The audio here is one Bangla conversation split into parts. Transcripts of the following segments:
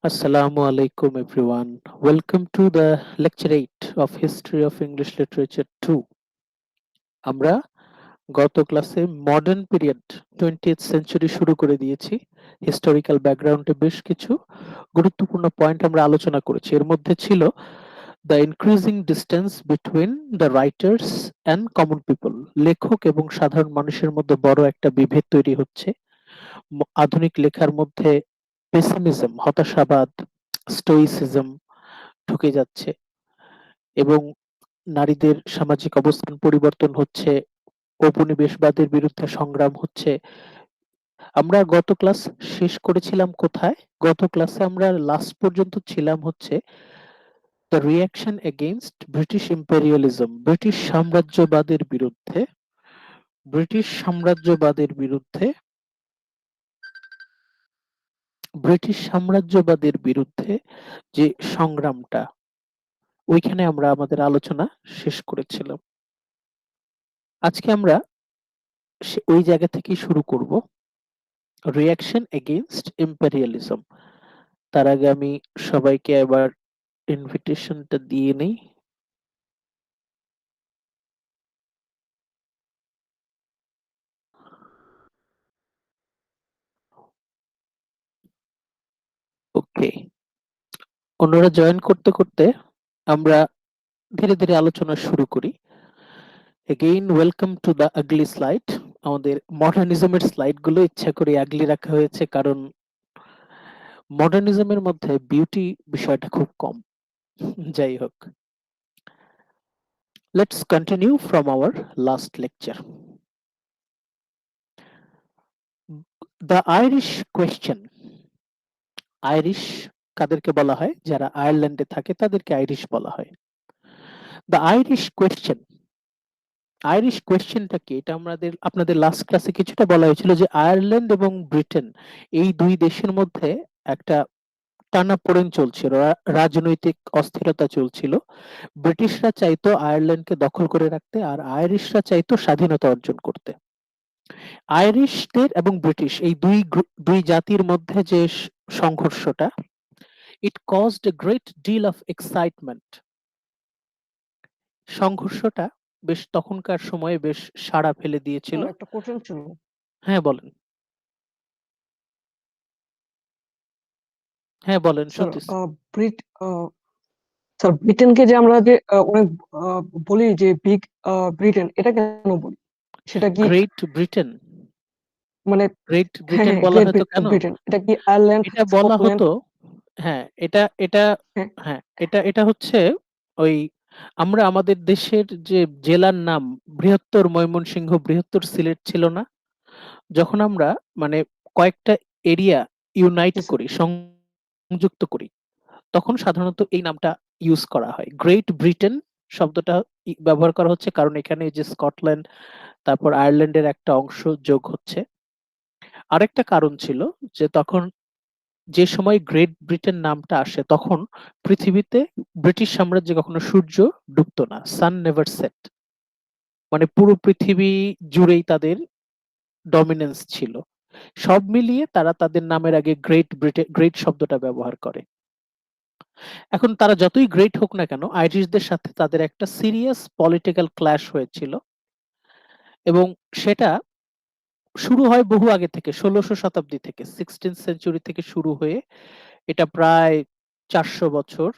Assalamu alaikum everyone. Welcome to the lecture 8 of History of English Literature 2. আমরা গত ক্লাসে মডার্ন পিরিয়ড 20th সেঞ্চুরি শুরু করে দিয়েছি। হিস্টোরিক্যাল ব্যাকগ্রাউন্ডে বেশ কিছু গুরুত্বপূর্ণ পয়েন্ট আমরা আলোচনা করেছি। এর মধ্যে ছিল the increasing distance between the writers and common people. লেখক এবং সাধারণ মানুষের মধ্যে বড় একটা বিভেদ তৈরি হচ্ছে। আধুনিক লেখার মধ্যে পেসিমিজম, হতাশাবাদ, স্টোইসিজম ঢুকে যাচ্ছে এবং নারীদের সামাজিক অবস্থান পরিবর্তন হচ্ছে, উপনিবেশবাদের বিরুদ্ধে সংগ্রাম হচ্ছে। আমরা গত ক্লাস শেষ করেছিলাম কোথায়? গত ক্লাসে আমরা লাস্ট পর্যন্ত ছিলাম হচ্ছে the reaction against British imperialism, British সাম্রাজ্যবাদের বিরুদ্ধে ব্রিটিশ সাম্রাজ্যবাদের বিরুদ্ধে যে সংগ্রামটা, ওইখানে আমরা আমাদের আলোচনা শেষ করেছিলাম। আজকে আমরা ওই জায়গা থেকেই শুরু করব, রিঅ্যাকশন এগেইনস্ট ইম্পেরিয়ালিজম। তার আগে আমি সবাইকে এবার ইনভিটেশনটা দিয়ে নেই। ওকে, অন্যরা জয়েন করতে করতে আমরা ধীরে ধীরে আলোচনা শুরু করি। Again welcome to the ugly slide. আমাদের মডার্নিজমের স্লাইড গুলো ইচ্ছা করে আগলি রাখা হয়েছে, কারণ মডার্নিজমের মধ্যে বিউটি বিষয়টা খুব কম। যাই হোক, let's continue from our last lecture. The Irish question. Irish কাদেরকে বলা হয়? যারা আয়ারল্যান্ডে থাকে তাদেরকে আইরিশ বলা হয়। দ্য আইরিশ কোয়েশ্চেন, আইরিশ কোয়েশ্চেনটা কি? এটা আমাদের আপনাদের লাস্ট ক্লাসে কিছুটা বলা হয়েছিল যে আয়ারল্যান্ড এবং ব্রিটেন, এই দুই দেশের মধ্যে একটা টানাপোড়েন চলছিল, রাজনৈতিক অস্থিরতা চলছিল। ব্রিটিশরা চাইতো আয়ারল্যান্ডকে দখল করে রাখতে, আর আইরিশরা চাইতো স্বাধীনতা অর্জন করতে। আইরিশদের এবং ব্রিটিশ এই দুই জাতির মধ্যে যে সংঘর্ষটা, it caused a great deal of excitement. সংঘর্ষটা বেশ তখনকার সময়ে বেশ সাড়া ফেলে দিয়েছিল। একটা কোশ্চেন ছিল। হ্যাঁ বলেন। হ্যাঁ বলেন স্যার, সতীশ। স্যার ব্রিটেনকে যে আমরা যে অনেক বলি যে বিগ ব্রিটেন, এটা কেন বলি? সেটা কি গ্রেট ব্রিটেন, মানে গ্রেট হ্যাঁ ব্রিটেন হ্যাঁ বলা গ্রেট হতো কেন? ব্রিটেন, এটা কি আয়ারল্যান্ড, এটা বলা স্কটল্যান্ড? হতো, হ্যাঁ এটা এটা হ্যাঁ হ্যাঁ এটা এটা হচ্ছে ওই আমরা আমাদের দেশের যে জেলার নাম, বৃহত্তর ময়মনসিংহ, বৃহত্তর সিলেট ছিল না? যখন আমরা মানে কয়েকটা এরিয়া ইউনাইট জি স্যার। করি, সংযুক্ত করি, তখন সাধারণত এই নামটা ইউজ করা হয়। গ্রেট ব্রিটেন শব্দটা ব্যবহার করা হচ্ছে কারণ এখানে যে স্কটল্যান্ড, তারপর আয়ারল্যান্ডের একটা অংশ যোগ হচ্ছে। আরেকটা কারণ ছিল যে তখন যে সময় গ্রেট ব্রিটেন নামটা আসে, তখন পৃথিবীতে ব্রিটিশ সাম্রাজ্যে কখনো সূর্য ডুবতো না, সান নেভার সেট। মানে পুরো পৃথিবী জুড়েই তাদের ডমিনেন্স ছিল। সব মিলিয়ে তারা তাদের নামের আগে গ্রেট ব্রিটেন, গ্রেট শব্দটা ব্যবহার করে। এখন তারা যতই গ্রেট হোক না কেন, আইরিশদের সাথে তাদের একটা সিরিয়াস পলিটিক্যাল ক্ল্যাশ হয়েছিল, এবং সেটা শুরু হয় বহু আগে থেকে, 1600 শতাব্দী থেকে, 16th সেঞ্চুরি থেকে শুরু হয়ে এটা প্রায় 400 বছর,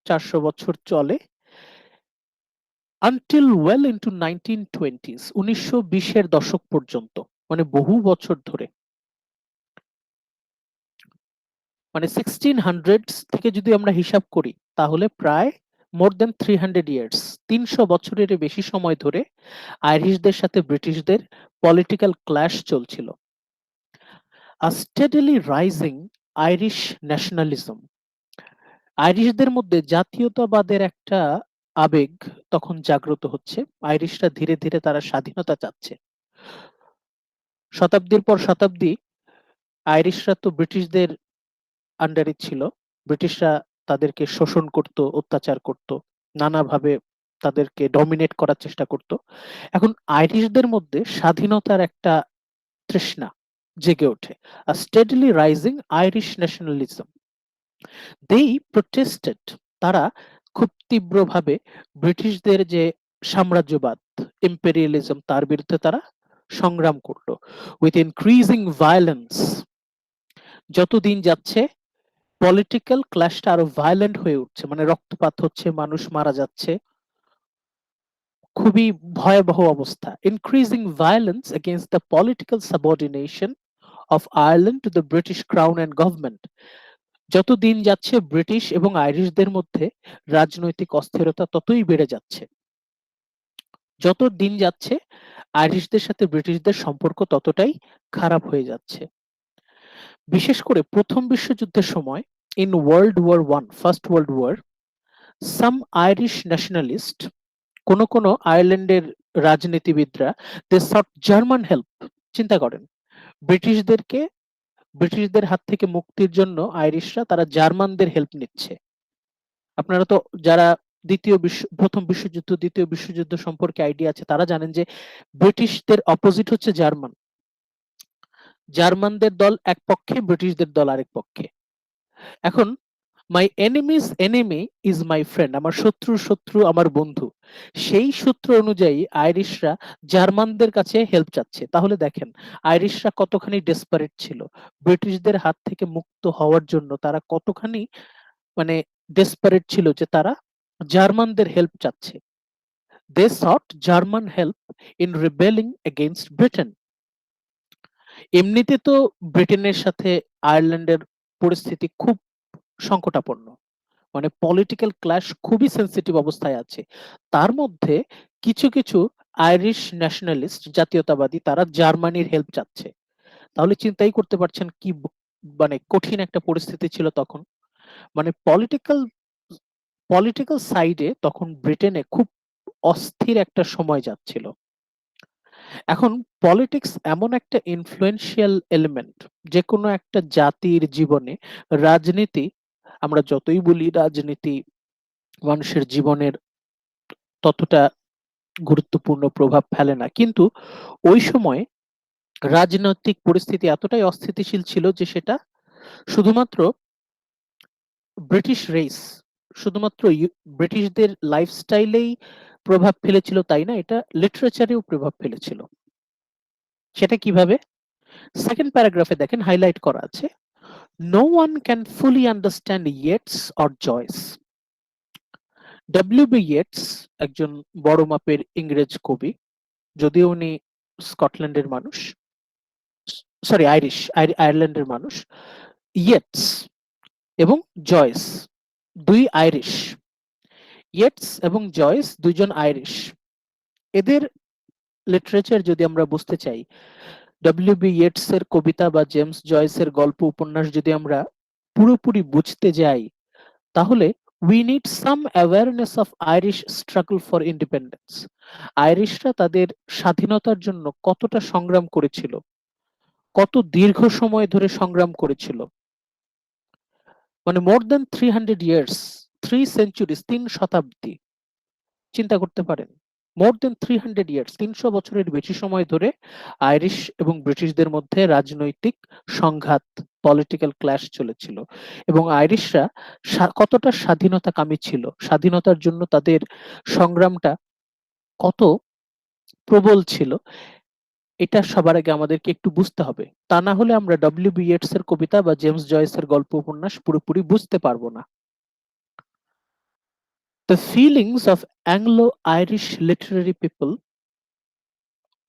400 বছর চলে, আনটিল ওয়েল ইনটু 1920s, 1920-এর দশক পর্যন্ত, মানে বহু বছর ধরে। মানে 1600s থেকে যদি আমরা হিসাব করি, তাহলে প্রায় মোর দেন 300 ইয়ার্স, 300 বছরের বেশি সময় ধরে আইরিশদের সাথে ব্রিটিশদের পলিটিক্যাল ক্ল্যাশ চলছিল। আ স্টেডিলি রাইজিং আইরিশ ন্যাশনালিজম, আইরিশদের মধ্যে জাতীয়তাবাদের একটা আবেগ তখন জাগ্রত হচ্ছে। আইরিশরা ধীরে ধীরে তারা স্বাধীনতা চাচ্ছে। শতাব্দীর পর শতাব্দী আইরিশরা তো ব্রিটিশদের আন্ডারে ছিল। ব্রিটিশরা তাদেরকে শোষণ করত, অত্যাচার করত, নানাভাবে তাদেরকে ডমিনেট করার চেষ্টা করত। এখন আইরিশদের মধ্যে স্বাধীনতার একটা তৃষ্ণা জেগে ওঠে। A steadily rising Irish nationalism. They protested, তারা খুব তীব্রভাবে ব্রিটিশদের যে সাম্রাজ্যবাদ, ইম্পেরিয়ালিজম, তার বিরুদ্ধে তারা সংগ্রাম করলো উইথ ইনক্রিজিং ভায়োলেন্স। যত দিন যাচ্ছে পলিটিক্যাল ক্ল্যাশটা আরো ভায়োলেন্ট হয়ে উঠছে, মানে রক্তপাত হচ্ছে, মানুষ মারা যাচ্ছে, খুবই ভয়াবহ অবস্থা। Increasing violence against the political subordination of Ireland to the British crown and government. যত দিন যাচ্ছে ব্রিটিশ এবং আইরিশদের মধ্যে রাজনৈতিক অস্থিরতা ততই বেড়ে যাচ্ছে। যত দিন যাচ্ছে আইরিশদের সাথে ব্রিটিশদের সম্পর্ক ততটাই খারাপ হয়ে যাচ্ছে। বিশেষ করে প্রথম বিশ্বযুদ্ধের সময়, in world war one, first world war, some Irish nationalist, কোন কোন আয়ারল্যান্ডের রাজনীতিবিদরা, দে সট জার্মান হেল্প। চিন্তা করেন, ব্রিটিশদেরকে ব্রিটিশদের হাত থেকে মুক্তির জন্য আইরিশরা তারা জার্মানদের হেল্প নিচ্ছে। আপনারা তো যারা প্রথম বিশ্বযুদ্ধ, দ্বিতীয় বিশ্বযুদ্ধ সম্পর্কে আইডিয়া আছে, তারা জানেন যে ব্রিটিশদের অপোজিট হচ্ছে জার্মান। জার্মানদের দল এক পক্ষে, ব্রিটিশদের দল আরেক পক্ষে। এখন my enemies enemy is my friend, আমার শত্রুর শত্রু আমার বন্ধু, সেই সূত্র অনুযায়ী আইরিশরা জার্মানদের কাছে হেল্প চাচ্ছে। তাহলে দেখেন আইরিশরা কতখানি ডেসপারেট ছিল, ব্রিটিশদের হাত থেকে মুক্ত হওয়ার জন্য তারা কতখানি মানে ডেসপারেট ছিল যে তারা জার্মানদের হেল্প চাচ্ছে। They sought German help in rebelling against Britain. এমনিতে তো ব্রিটেনের সাথে আয়ারল্যান্ডের পরিস্থিতি খুব সংকটাপন্ন, মানে পলিটিক্যাল ক্ল্যাশ খুবই সেন্সিটিভ অবস্থায় আছে। তার মধ্যে কিছু কিছু আইরিশ ন্যাশনালিস্ট, জাতীয়তাবাদী, তারা জার্মানির হেল্প চাচ্ছে। তাহলে চিন্তাই করতে পারছেন কি মানে কঠিন একটা পরিস্থিতি ছিল তখন। মানে পলিটিক্যাল পলিটিক্যাল সাইডে তখন ব্রিটেনে খুব অস্থির একটা সময় যাচ্ছিল। এখন পলিটিক্স এমন একটা ইনফ্লুয়েন্সিয়াল এলিমেন্ট যে কোনো একটা জাতির জীবনে। রাজনীতি, আমরা যতই বলি রাজনীতি মানুষের জীবনের ততটা গুরুত্বপূর্ণ প্রভাব ফেলে না, কিন্তু ওই সময় রাজনৈতিক পরিস্থিতি এতটাই অস্থিতিশীল ছিল যে সেটা শুধুমাত্র ব্রিটিশ রেস, শুধুমাত্র ব্রিটিশদের লাইফস্টাইলেই প্রভাব ফেলেছিল তাই না, এটা লিটারেচারেও প্রভাব ফেলেছিল। সেটা কিভাবে? সেকেন্ড প্যারাগ্রাফে দেখেন হাইলাইট করা আছে, no one can fully understand Yeats or Joyce. W B Yeats একজন বড় মাপের ইংরেজ কবি, যদিও উনি স্কটল্যান্ডের মানুষ, সরি আয়ারল্যান্ডের মানুষ। ইয়েটস এবং জয়েস দুই আইরিশ। ইয়েটস এবং জয়েস দুইজন আইরিশ। এদের লিটারেচার যদি আমরা বুঝতে চাই, ডব্লিউ বি ইয়েটস এর কবিতা বা জেমস জয়েসের গল্প উপন্যাস যদি আমরা পুরোপুরি বুঝতে যাই, তাহলে we need some awareness of Irish struggle for independence. আইরিশরা তাদের স্বাধীনতার জন্য কতটা সংগ্রাম করেছিল, কত দীর্ঘ সময় ধরে সংগ্রাম করেছিল, মানে মোর দেন 300 ইয়ার্স, 3 সেঞ্চুরিজ, 3 শতাব্দী। চিন্তা করতে পারেন, মোর দেন 300 ইয়ার্স, 300 বছরের বেশি সময় ধরে আইরিশ এবং ব্রিটিশদের মধ্যে রাজনৈতিক সংঘাত, পলিটিক্যাল ক্ল্যাশ চলেছিল। এবং আইরিশরা কতটা স্বাধীনতাকামী ছিল, স্বাধীনতার জন্য তাদের সংগ্রামটা কত প্রবল ছিল, এটা সবার আগে আমাদেরকে একটু বুঝতে হবে। তা না হলে আমরা ডব্লিউ বি ইয়েটস এর কবিতা বা জেমস জয়েসের গল্প উপন্যাস পুরোপুরি বুঝতে পারবো না। The feelings of Anglo-Irish literary people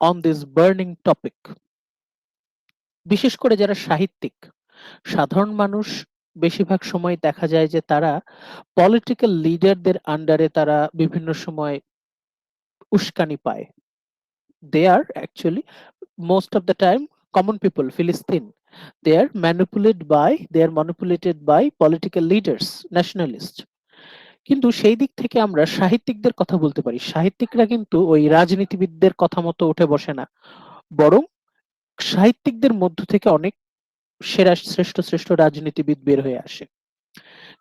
on this burning topic, বিশেষ করে যারা সাহিত্যিক, সাধারণ মানুষ বেশিরভাগ সময় দেখা যায় যে তারা পলিটিক্যাল লিডারদের আন্ডারে তারা বিভিন্ন সময় উস্কানি পায়। They are actually most of the time common people, Philistine. They are manipulated by political leaders, nationalists. কিন্তু সেই দিক থেকে আমরা সাহিত্যিকদের কথা বলতে পারি। সাহিত্যিকরা কিন্তু ওই রাজনীতিবিদদের কথা মতো উঠে বসে না, বরং সাহিত্যিকদের মধ্য থেকে অনেক সেরা শ্রেষ্ঠ শ্রেষ্ঠ রাজনীতিবিদ বের হয়ে আসে।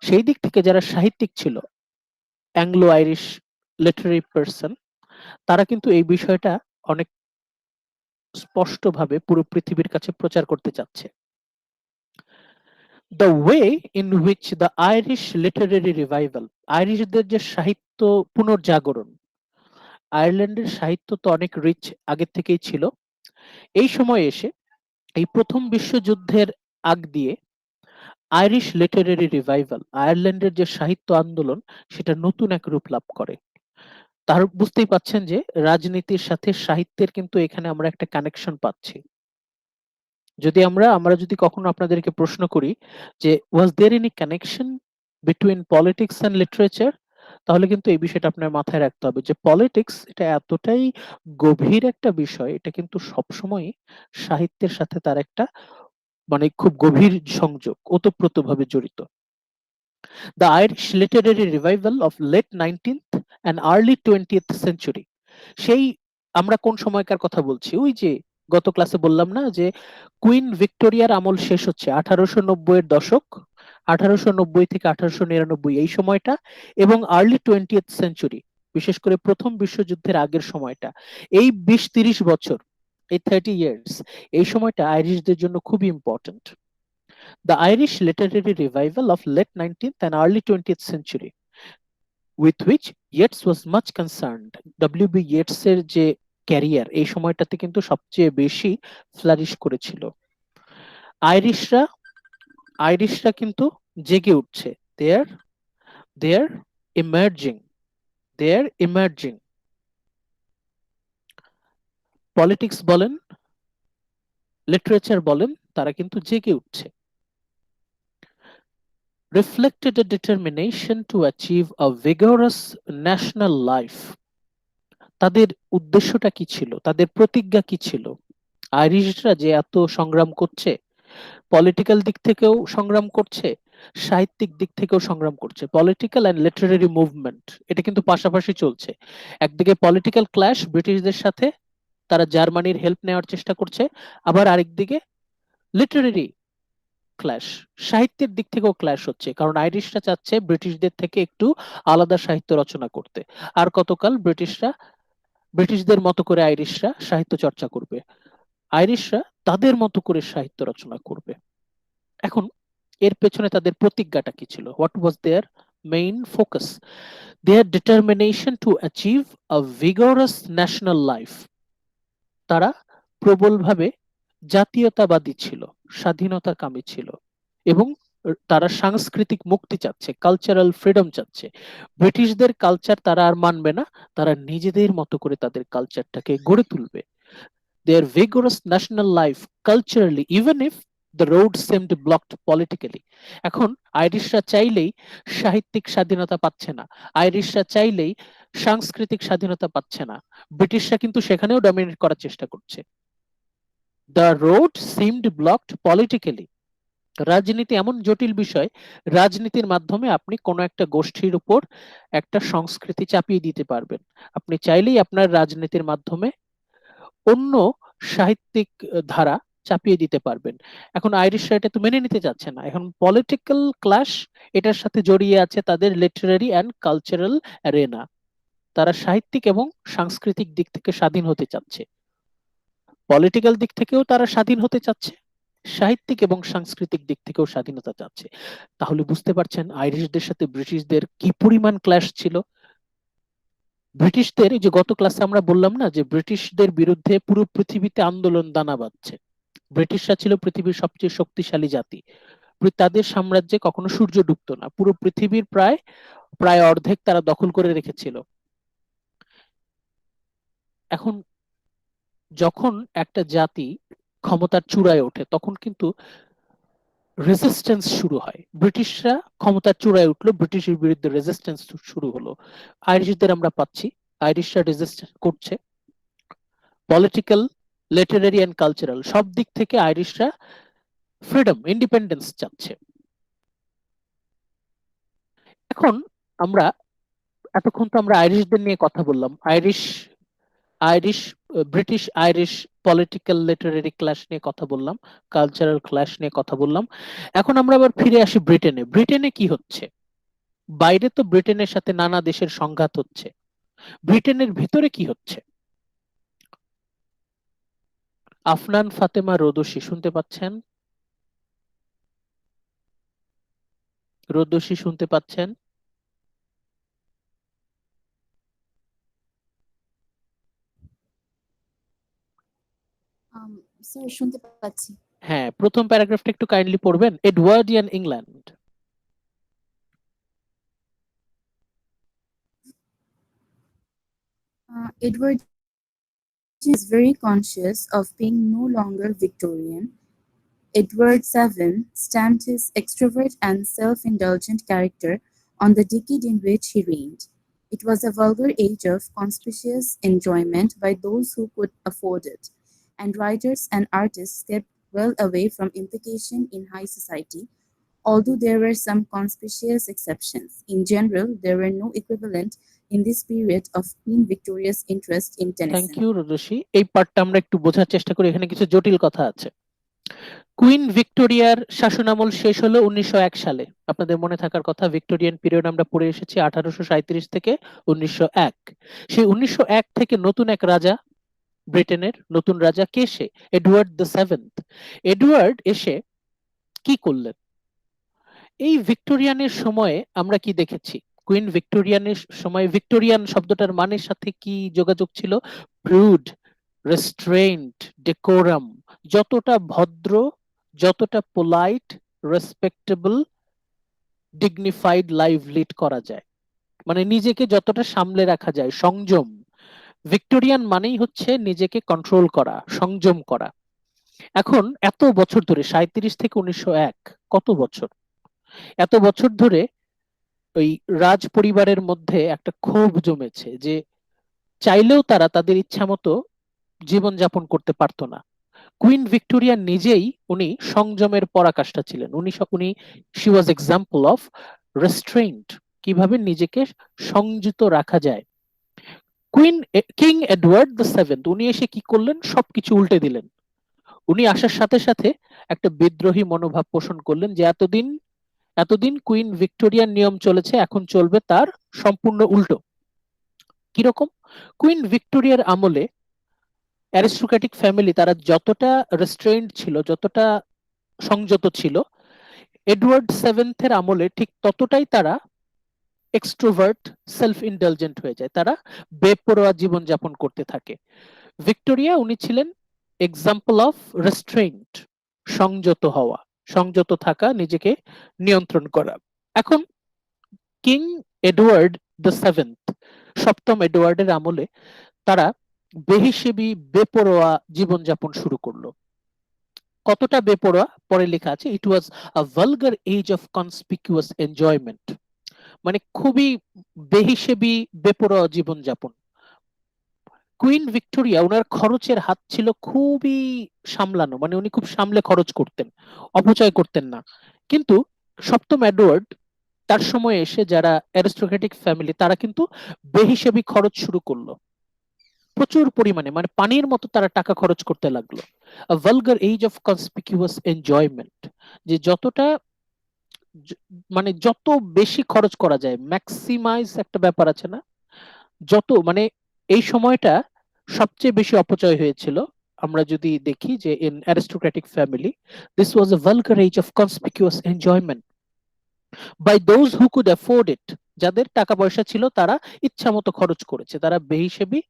সেই দিক থেকে যারা সাহিত্যিক ছিল, অ্যাংলো আইরিশ লিটারেরি পার্সন, তারা কিন্তু এই বিষয়টা অনেক স্পষ্টভাবে পুরো পৃথিবীর কাছে প্রচার করতে চাচ্ছে। The way in which the Irish literary revival, আইরিশদের যে সাহিত্য পুনর্জাগরণ, আয়ারল্যান্ডের সাহিত্য তো অনেক রিচ আগের থেকেই ছিল। এই সময় এসে এই প্রথম বিশ্বযুদ্ধের আগ দিয়ে আইরিশ লিটারেরি রিভাইভাল, আয়ারল্যান্ডের যে সাহিত্য আন্দোলন, সেটা নতুন এক রূপ লাভ করে। তার বুঝতেই পাচ্ছেন যে রাজনীতির সাথে সাহিত্যের কিন্তু এখানে আমরা একটা কানেকশন পাচ্ছি। যদি আমরা যদি কখনো আপনাদেরকে প্রশ্ন করি যে was there any connection between politics and literature, তাহলে কিন্তু এই বিষয়টা আপনার মাথায় রাখতে হবে যে পলিটিক্স এটা এতটাই গভীর একটা বিষয়, এটা কিন্তু সবসময় সাহিত্যের সাথে তার একটা মানে খুব গভীর সংযোগ, ওতপ্রোতভাবে জড়িত। The Irish literary revival of late 19th and early 20th century, সেই আমরা কোন সময়কার কথা বলছি? ওই যে গত ক্লাসে বললাম না যে কুইন ভিক্টোরিয়ার আমল শেষ হচ্ছে 1890 এর দশক, 1890 থেকে 1899 এই সময়টা, এবং আর্লি 20th সেঞ্চুরি, বিশেষ করে প্রথম বিশ্বযুদ্ধের আগের সময়টা, এই 20-30 বছর, এই 30 ইয়ার্স, এই সময়টা আইরিশদের জন্য খুবই important. The Irish literary revival of late 19th and early 20th century, with which Yeats was much concerned. W.B. Yeats এর যে ক্যারিয়ার এই সময়টাতে কিন্তু সবচেয়ে বেশি ফ্লারিশ করেছিল। আইরিশরা আইরিশরা কিন্তু জেগে উঠছে। দেয়ার ইমার্জিং ইমার্জিং পলিটিক্স বলেন, লিটারেচার বলেন, তারা কিন্তু জেগে উঠছে। Reflected a determination to achieve a vigorous national life. তাদের উদ্দেশ্যটা কি ছিল, তাদের প্রতিজ্ঞা কি ছিল? আইরিশরা যে এত সংগ্রাম করছে, পলিটিক্যাল দিক থেকেও সংগ্রাম করছে, সাহিত্যিক দিক থেকেও সংগ্রাম করছে, পলিটিক্যাল অ্যান্ড লিটারেরি মুভমেন্ট এটা কিন্তু পাশাপাশি চলছে। একদিকে পলিটিক্যাল ক্ল্যাশ ব্রিটিশদের সাথে, তারা জার্মানির হেল্প নেওয়ার চেষ্টা করছে, আবার আরেকদিকে লিটারেরি ক্ল্যাশ, সাহিত্যের দিক থেকেও ক্ল্যাশ হচ্ছে, কারণ আইরিশরা চাচ্ছে ব্রিটিশদের থেকে একটু আলাদা সাহিত্য রচনা করতে। আর কতকাল ব্রিটিশদের মতো করে আইরিশরা সাহিত্য চর্চা করবে, আইরিশরা তাদের মতো করে সাহিত্য রচনা করবে। এখন এর পেছনে তাদের প্রতিজ্ঞাটা কি ছিল? What was their main focus? Their determination to achieve a vigorous national life. তারা প্রবলভাবে জাতীয়তাবাদী ছিল, স্বাধীনতাকামী ছিল, এবং তারা সাংস্কৃতিক মুক্তি চাচ্ছে, কালচারাল ফ্রিডম চাচ্ছে। ব্রিটিশদের কালচার তারা আর মানবে না, তারা নিজেদের মতো করে তাদের কালচারটাকে গড়ে তুলবে। Their vigorous national life culturally, even if the road seemed blocked politically. এখন আইরিশরা চাইলেই সাহিত্যিক স্বাধীনতা পাচ্ছে না, আইরিশরা চাইলেই সাংস্কৃতিক স্বাধীনতা পাচ্ছে না, ব্রিটিশরা কিন্তু সেখানেও ডমিনেট করার চেষ্টা করছে। The road seemed blocked politically. রাজনীতি এমন জটিল বিষয়, রাজনীতির মাধ্যমে আপনি কোনো একটা গোষ্ঠীর উপর একটা সংস্কৃতি চাপিয়ে দিতে পারবেন। আপনি চাইলেই আপনার রাজনীতির মাধ্যমে অন্য সাহিত্যিক ধারা চাপিয়ে দিতে পারবেন। এখন আইরিশরা এটা তো মেনে নিতে চাচ্ছে না। এখন পলিটিক্যাল ক্লাশ এটার সাথে জড়িয়ে আছে তাদের লিটারারি অ্যান্ড কালচারাল অ্যারেনা। তারা সাহিত্যিক এবং সাংস্কৃতিক দিক থেকে স্বাধীন হতে চাচ্ছে, পলিটিক্যাল দিক থেকেও তারা স্বাধীন হতে চাচ্ছে, সাহিত্যিক এবং সাংস্কৃতিক দিক থেকেও স্বাধীনতা চাচ্ছে। তাহলে বুঝতে পারছেন আইরিশদের সাথে ব্রিটিশদের কি পরিমাণ ক্ল্যাশ ছিল। ব্রিটিশদের, এই যে গত ক্লাসে আমরা বললাম না যে ব্রিটিশদের বিরুদ্ধে পুরো পৃথিবীতে আন্দোলন দানা বাঁধছে, ব্রিটিশরা ছিল পৃথিবীর সবচেয়ে শক্তিশালী জাতি, তাদের সাম্রাজ্যে কখনো সূর্য ডুবতো না, পুরো পৃথিবীর প্রায় প্রায় অর্ধেক তারা দখল করে রেখেছিল। এখন যখন একটা জাতি ক্ষমতার চূড়ায় ওঠে তখন কিন্তু রেজিস্ট্যান্স শুরু হয়। ব্রিটিশরা ক্ষমতার চূড়ায় উঠলো, ব্রিটিশের বিরুদ্ধে রেজিস্ট্যান্স শুরু হলো। আইরিশদের আমরা পাচ্ছি, আইরিশরা রেজিস্ট করছে, পলিটিক্যাল, লিটারেরি অ্যান্ড কালচারাল সব দিক থেকে আইরিশরা ফ্রিডম, ইন্ডিপেন্ডেন্স চাচ্ছে। এখন আমরা এতক্ষণ তো আমরা আইরিশদের নিয়ে কথা বললাম, Irish Irish British Irish political literary clash নিয়ে কথা বললাম, কালচারাল ক্লাশ নিয়ে কথা বললাম। এখন আমরা আবার ফিরে আসি ব্রিটেনে। ব্রিটেনে কি হচ্ছে? বাইরে তো ব্রিটেনের সাথে নানা দেশের সংঘাত হচ্ছে, ব্রিটেনের ভিতরে কি হচ্ছে? আফনান ফাতেমা রোদসী শুনতে পাচ্ছেন? রোদসী শুনতে পাচ্ছেন? স্যার শুনতে পাচ্ছি। হ্যাঁ, প্রথম প্যারাগ্রাফটা একটু কাইন্ডলি পড়বেন। Edwardian England. Edward is very conscious of being no longer Victorian. Edward VII stamped his extrovert and self-indulgent character on the decade in which he reigned. It was a vulgar age of conspicuous enjoyment by those who could afford it, and writers and artists kept well away from implication in high society, although there were some conspicuous exceptions. In general, there were no equivalent in this period of Queen Victoria's interest in thank Tennyson. You Rodoshi. এই পার্টটা আমরা একটু বোঝার চেষ্টা করি, এখানে কিছু জটিল কথা আছে। কুইন ভিক্টোরিয়ার শাসনামল শেষ হলো 1901 সালে। আপনাদের মনে থাকার কথা, ভিক্টোরিয়ান পিরিয়ড আমরা পড়ে এসেছি 1837 থেকে 1901। সেই 1901 থেকে নতুন এক রাজা, ব্রিটেনের নতুন রাজা কে সে? Edward the seventh. এডওয়ার্ড এসে কি করলেন? এই ভিক্টোরিয়ানের সময়ে আমরা কি দেখেছি? কুইন ভিক্টোরিয়ানের সময় ভিক্টোরিয়ান শব্দটার মানের সাথে কি যোগাযোগ ছিল? Brood, restrained, decorum. যতটা ভদ্র, যতটা polite, respectable, dignified life lead করা যায়, মানে নিজেকে যতটা সামলে রাখা যায়, সংযম। ভিক্টোরিয়ান মানেই হচ্ছে নিজেকে কন্ট্রোল করা, সংযম করা। এখন এত বছর ধরে, 37 থেকে 1901, কত বছর, এত বছর ধরে ওই রাজ পরিবারের মধ্যে একটা ক্ষোভ জমেছে যে চাইলেও তারা তাদের ইচ্ছা মতো জীবনযাপন করতে পারতো না। কুইন ভিক্টোরিয়া নিজেই উনি সংযমের পরাকাষ্ঠা ছিলেন। উনি শি ওয়াজ এক্সাম্পল অফ রেস্ট্রেইন্ট, কিভাবে নিজেকে সংযত রাখা যায়। কিং এডওয়ার্ড দ্য সেভেন্থ উনি এসে কি করলেন? সবকিছু উল্টে দিলেন। উনি আসার সাথে সাথে একটা বিদ্রোহী মনোভাব পোষণ করলেন যে এতদিন কুইন ভিক্টোরিয়ার নিয়ম চলেছে, এখন চলবে তার সম্পূর্ণ উল্টো। কিরকম? কুইন ভিক্টোরিয়ার আমলে অ্যারিস্টোক্রেটিক ফ্যামিলি তারা যতটা রেস্ট্রেইনড ছিল, যতটা সংযত ছিল, এডওয়ার্ড সেভেন্থের আমলে ঠিক ততটাই তারা এক্সট্রোভার্ট, সেলফ ইন্ডালজেন্ট হয়ে যায়, তারা বেপরোয়া জীবনযাপন করতে থাকে। ভিক্টোরিয়া উনি ছিলেন এক্সাম্পল অফ রেস্ট্রেইনড, সংযত হওয়া, সংযত থাকা, নিজেকে নিয়ন্ত্রণ করা। এখন কিং এডওয়ার্ড দ্য সেভেন্থ, সপ্তম এডওয়ার্ডের আমলে তারা বেহিসেবি, বেপরোয়া জীবনযাপন শুরু করলো। কতটা বেপরোয়া পরে লেখা আছে, it was a vulgar age of conspicuous enjoyment, মানে খুবই বেহিসেবি, বেপরোয়া জীবনযাপন। কুইন ভিক্টোরিয়া ওনার খরচের হাত ছিল খুবই সামলানো, মানে উনি খুব সামলে খরচ করতেন, অপচয় করতেন না। কিন্তু সপ্তম এডওয়ার্ড তার সময় এসে যারা অ্যারিস্টোক্রেটিক ফ্যামিলি তারা কিন্তু বেহিসেবি খরচ শুরু করলো প্রচুর পরিমাণে, মানে পানির মতো তারা টাকা খরচ করতে লাগলো। Vulgar age of conspicuous enjoyment, যে যতটা মানে যত বেশি খরচ করা যায়, ম্যাক্সিমাইজ একটা ব্যাপার আছে না, যত মানে এই সময়টা সবচেয়ে বেশি অপচয় হয়েছিল। আমরা যদি দেখি যে in aristocratic family this was a vulgar age of conspicuous enjoyment by those who could afford it. যাদের টাকা পয়সা ছিল তারা ইচ্ছা মতো খরচ করেছে, তারা বেহিসেবি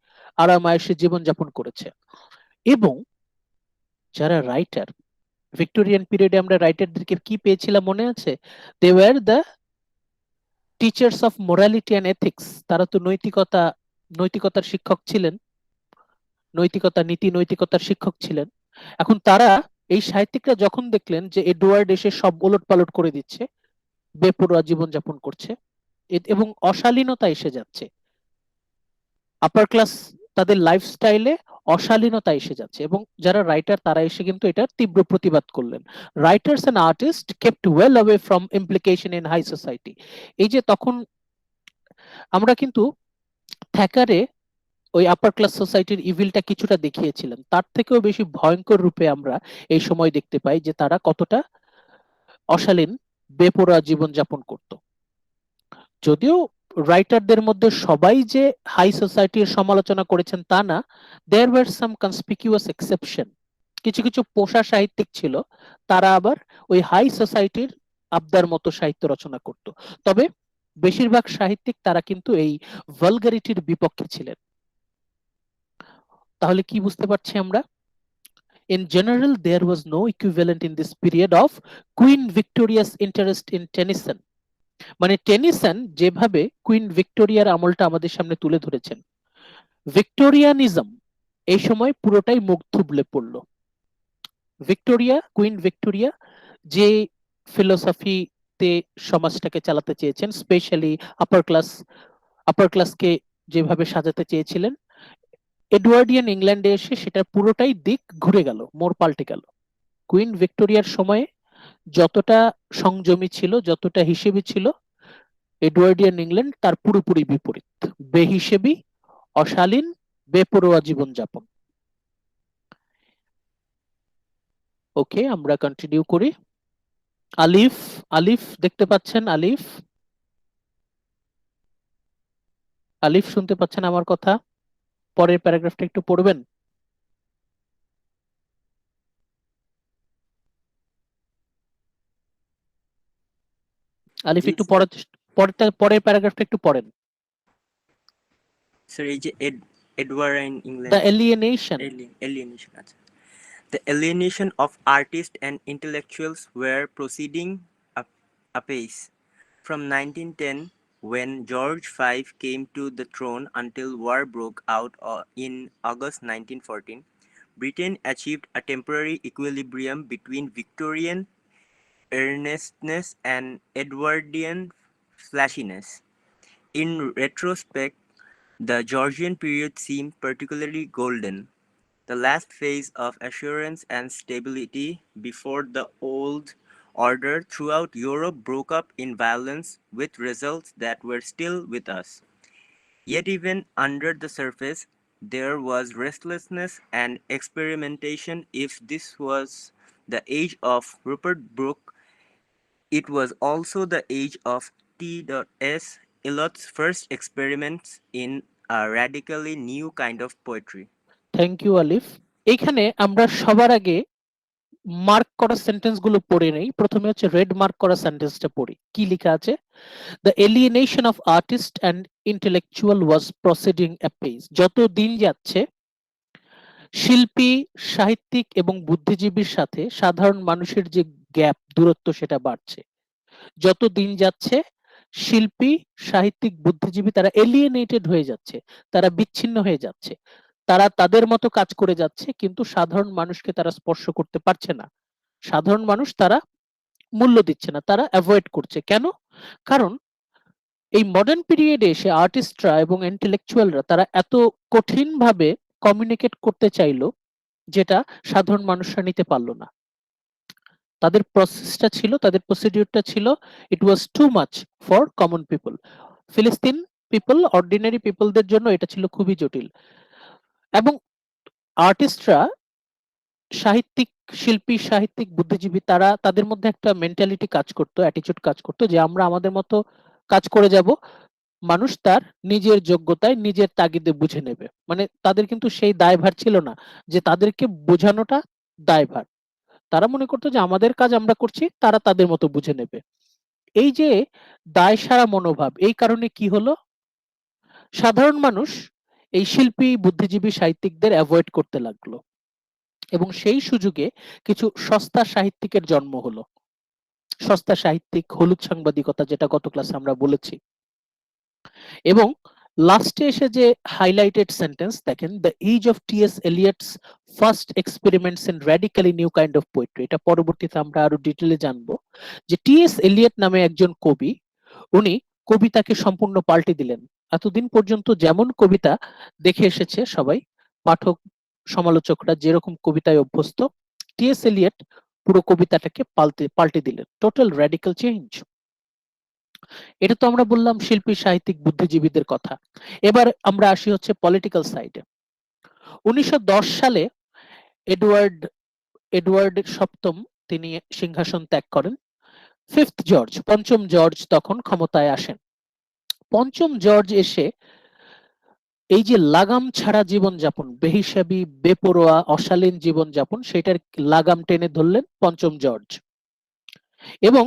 আরামায়েশে জীবনযাপন করেছে। এবং যারা রাইটার, ভিক্টোরিয়ান পিরিয়ডে আমরা রাইটারদেরকে কি পেয়েছিলাম মনে আছে? They were the teachers of morality and ethics. তারা তো নৈতিকতার শিক্ষক ছিলেন, নৈতিকতা, নীতি নৈতিকতার শিক্ষক ছিলেন। এখন তারা, এই সাহিত্যিকরা যখন দেখলেন যে এডওয়ার্ড এসে সব ওলট পালট করে দিচ্ছে, বেপরোয়া জীবনযাপন করছে এবং অশালীনতা এসে যাচ্ছে, আপার ক্লাস তাদের লাইফস্টাইলে অশালীনতা এসে যাচ্ছে, এবং যারা রাইটার তারা এসে কিন্তু এটার তীব্র প্রতিবাদ করলেন। Writers and artist kept well away from implication in high society. এই যে তখন আমরা কিন্তু থ্যাকারে ওই আপার ক্লাস সোসাইটির ইভিলটা কিছুটা দেখিয়েছিলেন, তার থেকেও বেশি ভয়ঙ্কর রূপে আমরা এই সময় দেখতে পাই যে তারা কতটা অশালীন, বেপরোয়া জীবনযাপন করত। যদিও রাইটারদের মধ্যে সবাই যে হাই সোসাইটির সমালোচনা করেছেন তা না, there were some conspicuous exception. কিছু কিছু পোষা সাহিত্যিক ছিল, তারা আবার ওই হাই সোসাইটির আবদার মতো সাহিত্য রচনা করত। তবে বেশিরভাগ সাহিত্যিক তারা কিন্তু এই ভালগারিটির বিপক্ষে ছিলেন। তাহলে কি বুঝতে পারছি আমরা? In general, there was no equivalent in this period of Queen Victoria's interest in Tennyson. মানে টেনিসন যেভাবে কুইন ভিক্টোরিয়ার আমলটা আমাদের সামনে তুলে ধরেছেন, ভিক্টোরিয়ানিজম এই সময় পুরোটাই মুখ থুবড়ে পড়লো। ভিক্টোরিয়া, কুইন ভিক্টোরিয়া যে ফিলোসফিতে সমাজটাকে চালাতে চেয়েছেন, স্পেশালি আপার ক্লাসকে যেভাবে সাজাতে চেয়েছিলেন, এডওয়ার্ডিয়ান ইংল্যান্ডে এসে সেটা পুরোটাই দিক ঘুরে গেল, মোড় পাল্টে গেল। কুইন ভিক্টোরিয়ার সময়ে যতটা সংযমী ছিল, যতটা হিসেবি ছিল, এডওয়ার্ডিয়ান ইংল্যান্ড তার পুরোপুরি বিপরীত, বেহিসেবি, অশালীন, বেপরোয়া জীবনযাপন। ওকে, আমরা কন্টিনিউ করি। আলিফ, আলিফ দেখতে পাচ্ছেন? আলিফ, আলিফ শুনতে পাচ্ছেন আমার কথা? পরের প্যারাগ্রাফটা একটু পড়বেন। আলিফ একটু পরের প্যারাগ্রাফটা একটু পড়েন। স্যার এই যে Edward in England, the alienation, alienation আচ্ছা। The alienation of artists and intellectuals were proceeding apace. From 1910, when George V came to the throne until war broke out in August 1914, Britain achieved a temporary equilibrium between Victorian earnestness and Edwardian flashiness. In retrospect, the Georgian period seemed particularly golden, the last phase of assurance and stability before the old order throughout Europe broke up in violence, with results that were still with us. Yet even under the surface, there was restlessness and experimentation. If this was the age of Rupert Brooke, it was also the age of T.S. Eliot's first experiments in a radically new kind of poetry. Thank you Alif. এখানে আমরা সবার আগে মার্ক করা সেন্টেন্স গুলো পড়ে নেই। প্রথমে হচ্ছে রেড মার্ক করা সেন্টেন্সটা পড়ি। কি লেখা আছে? The alienation of artist and intellectual was proceeding apace. যত দিন যাচ্ছে শিল্পী, সাহিত্যিক এবং বুদ্ধিজীবীর সাথে সাধারণ মানুষের যে গ্যাপ, দূরত্ব, সেটা বাড়ছে। যত দিন যাচ্ছে শিল্পী, সাহিত্যিক, বুদ্ধিজীবী তারা এলিয়েনেটেড হয়ে যাচ্ছে, তারা বিচ্ছিন্ন হয়ে যাচ্ছে, তারা তাদের মতো কাজ করে যাচ্ছে, কিন্তু সাধারণ মানুষকে তারা স্পর্শ করতে পারছে না। সাধারণ মানুষ তারা মূল্য দিচ্ছে না, তারা অ্যাভয়েড করছে। কেন? কারণ এই মডার্ন পিরিয়ডে এসে আর্টিস্টরা এবং ইন্টেলেকচুয়ালরা তারা এত কঠিন ভাবে কমিউনিকেট করতে চাইলো, যেটা সাধারণ মানুষরা নিতে পারলো না। তাদের প্রসেসটা ছিল, তাদের প্রসিডিউরটা ছিল, it was too much for common people. Philistine people, ordinary পিপলদের জন্য এটা ছিল খুবই জটিল। এবং আর্টিস্টরা, সাহিত্যিক, শিল্পী, সাহিত্যিক, বুদ্ধিজীবী, তারা তাদের মধ্যে একটা মেন্টালিটি কাজ করতো, অ্যাটিটিউড কাজ করতো, যে আমরা আমাদের মতো কাজ করে যাব, মানুষ তার নিজের যোগ্যতায় নিজের তাগিদে বুঝে নেবে। মানে তাদের কিন্তু সেই দায়ভার ছিল না যে তাদেরকে বোঝানোটা দায়ভার। তারা মনে করতো যে আমাদের কাজ আমরা করছি, তারা তাদের মতো বুঝে নেবে। এই যে দায়সারা মনোভাব, এই কারণে কি হলো, সাধারণ মানুষ এই শিল্পী, বুদ্ধিজীবী, সাহিত্যিকদের অ্যাভয়েড করতে লাগলো এবং সেই সুযোগে কিছু সস্তা সাহিত্যিকের জন্ম হলো। সস্তা সাহিত্যিক, হলুদ সাংবাদিকতা, যেটা গত ক্লাসে আমরা বলেছি। এবং লাস্টে এসে যে হাইলাইটেড সেন্টেন্স দেখেন, the age of T S. Eliot's first experiments in radically new kind of poetry. এটা পরবর্তীতে আমরা আরো ডিটেইলে জানবো যে টি.এস. এলিয়ট নামে একজন কবি, উনি কবিতাকে সম্পূর্ণ পাল্টে দিলেন। এতদিন পর্যন্ত যেমন কবিতা দেখে এসেছে সবাই, পাঠক, সমালোচকরা যেরকম কবিতায় অভ্যস্ত, টি.এস. এলিয়ট পুরো কবিতাটাকে পাল্টে দিলেন। Total radical change. এটা তো আমরা বললাম শিল্পী, সাহিত্যিক, বুদ্ধিজীবীদের কথা। এবার আমরা আসি হচ্ছে পলিটিক্যাল সাইডে। 1910 সালে এডওয়ার্ড সপ্তম তিনি সিংহাসন ত্যাগ করেন। ফিফথ জর্জ, পঞ্চম জর্জ তখন ক্ষমতায় আসেন। পঞ্চম জর্জ এসে এই যে লাগাম ছাড়া জীবনযাপন, বেহিসাবি, বেপরোয়া, অশালীন জীবনযাপন, সেটার লাগাম টেনে ধরলেন পঞ্চম জর্জ। এবং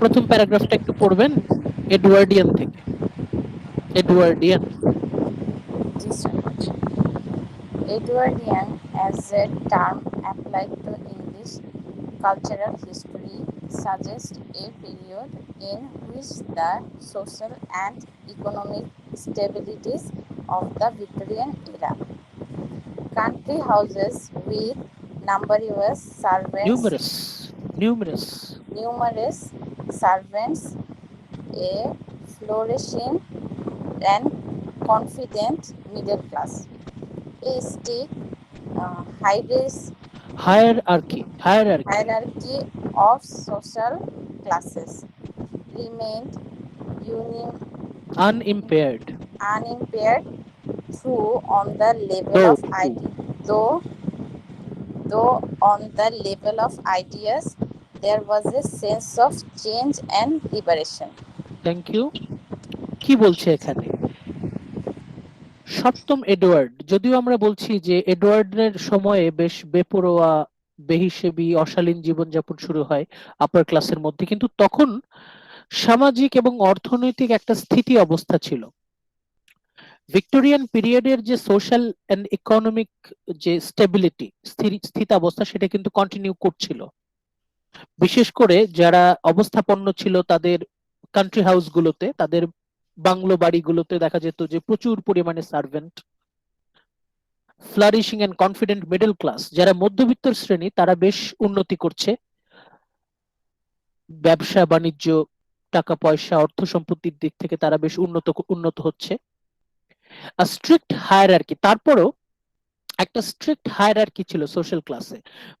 প্রথম প্যারাগ্রাফটা একটু পড়বেন এডওয়ার্ডিয়ান থেকে। Edwardian. Just a minute. Edwardian, as a term applied to English cultural history, suggests a period in which the social and economic stabilities of the Victorian era, country houses with numerous servants, a flourishing and confident middle class, a strict hierarchy of social classes remained unimpaired, through on the level of though on the level of ideas there was a sense of change and liberation. Thank you. কি বলছে এখানে? সপ্তম এডওয়ার্ড, যদিও আমরা বলছি যে এডওয়ার্ডের সময়ে বেশ বেপরোয়া বেহিসেবি অশালীন জীবনযাপন শুরু হয় আপার ক্লাসের মধ্যে, কিন্তু তখন সামাজিক এবং অর্থনৈতিক একটা স্থিতি অবস্থা ছিল। ভিক্টোরিয়ান পিরিয়ডের যে সোশ্যাল এন্ড ইকোনমিক যে স্টেবিলিটি স্থিতাবস্থা সেটা কিন্তু কন্টিনিউ করছিল। বিশেষ করে যারা অবস্থাপন্ন ছিল তাদের কান্ট্রি হাউস গুলোতে, তাদের বাংলো বাড়িগুলোতে দেখা যেত যে প্রচুর পরিমাণে servant. Flourishing and confident middle class, যারা মধ্যবিত্ত শ্রেণী, তারা বেশ উন্নতি করছে, ব্যবসা বাণিজ্য, টাকা পয়সা, অর্থ সম্পত্তির দিক থেকে তারা বেশ উন্নত হচ্ছে। স্ট্রিক্ট হায়ারার্কি, তারপরও একটা স্ট্রিক্ট হায়ারার্কি ছিল সোশ্যাল ক্লাসে,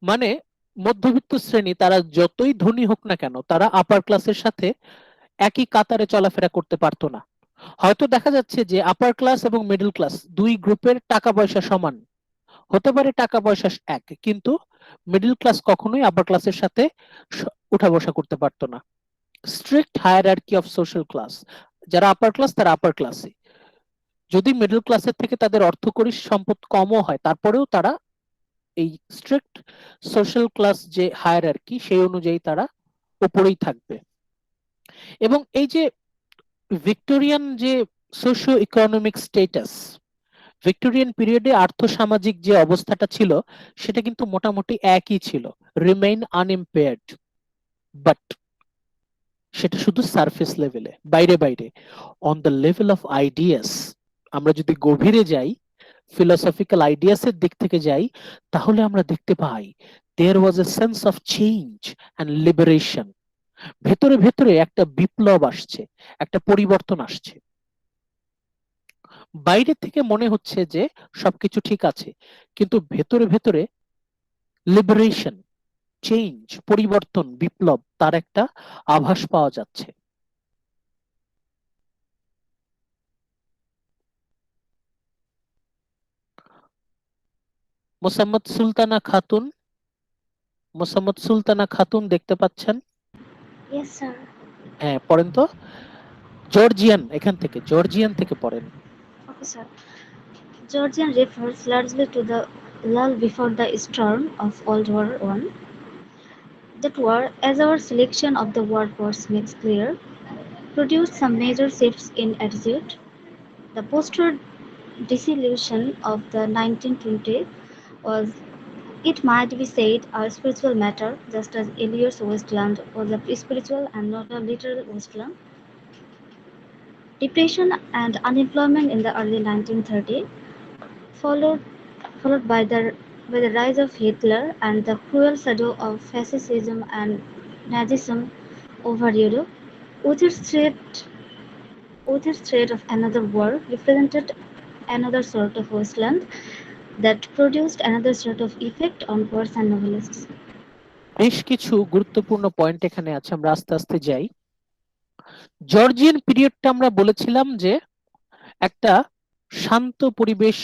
মানে মধ্যবিত্ত শ্রেণী তারা যতই ধনী হোক না কেন তারা আপার ক্লাসের সাথে একই কাতারে চলাফেরা করতে পারতো না। হয়তো দেখা যাচ্ছে যে আপার ক্লাস এবং মিডল ক্লাস দুই গ্রুপের টাকা পয়সা সমান হতে পারে, টাকা পয়সা এক, কিন্তু মিডল ক্লাস কখনোই আপার ক্লাসের সাথে উঠা বসা করতে পারতো না। Strict hierarchy of social class, যারা আপার ক্লাস তারা আপার ক্লাসে, যদি মিডল ক্লাসের থেকে তাদের অর্থকরী সম্পদ কমও হয় তারপরেও তারা এই স্ট্রিক্ট সোশ্যাল ক্লাস যে হায়ারার্কি সেই অনুযায়ী তারা উপরেই থাকবে। এবং এই যে ভিক্টোরিয়ান যে সোশিও ইকোনমিক স্টেটাস, ভিক্টোরিয়ান পিরিয়ডে আর্থসামাজিক যে অবস্থাটা ছিল সেটা কিন্তু মোটামুটি একই ছিল, রিমেইন আনইম্পেয়ার্ড, বাট সেটা শুধু সারফেস লেভেলে, বাইরে বাইরে। On the level of ideas, আমরা যদি গভীরে যাই, ফিলোসফিক্যাল আইডিয়াস এর দিক থেকে যাই, তাহলে আমরা দেখতে পাই there was a sense of change and liberation. ভেতরে ভেতরে একটা বিপ্লব আসছে, একটা পরিবর্তন আসছে। বাইরে থেকে মনে হচ্ছে যে সবকিছু ঠিক আছে, কিন্তু ভেতরে ভেতরে লিবারেশন, চেঞ্জ, পরিবর্তন, বিপ্লব, তার একটা আভাস পাওয়া যাচ্ছে। মোসাম্মদ সুলতানা খাতুন দেখতে পাচ্ছেন? Yes, sir. হ্যাঁ, পড়েন তো। জর্জিয়ান, এখান থেকে জর্জিয়ান থেকে পড়েন। Okay, sir. Georgian refers largely to the lull before the storm of World War I. That war, as our selection of the workforce makes clear, produced some major shifts in attitude. The post-war disillusion of the 1920s was, it might be said, a spiritual matter, just as Eliot's Wasteland was a spiritual and not a literal wasteland. Depression and unemployment in the early 1930s, followed by the rise of Hitler and the cruel shadow of fascism and Nazism over Europe, with its threat of another war, represented another sort of wasteland that produced another sort of effect on poets and novelists. বেশ কিছু গুরুত্বপূর্ণ পয়েন্ট এখানে আছে, আমরা আস্তে আস্তে যাই। জর্জিয়ান পিরিয়ডটা আমরা বলেছিলাম যে একটা শান্ত পরিবেশ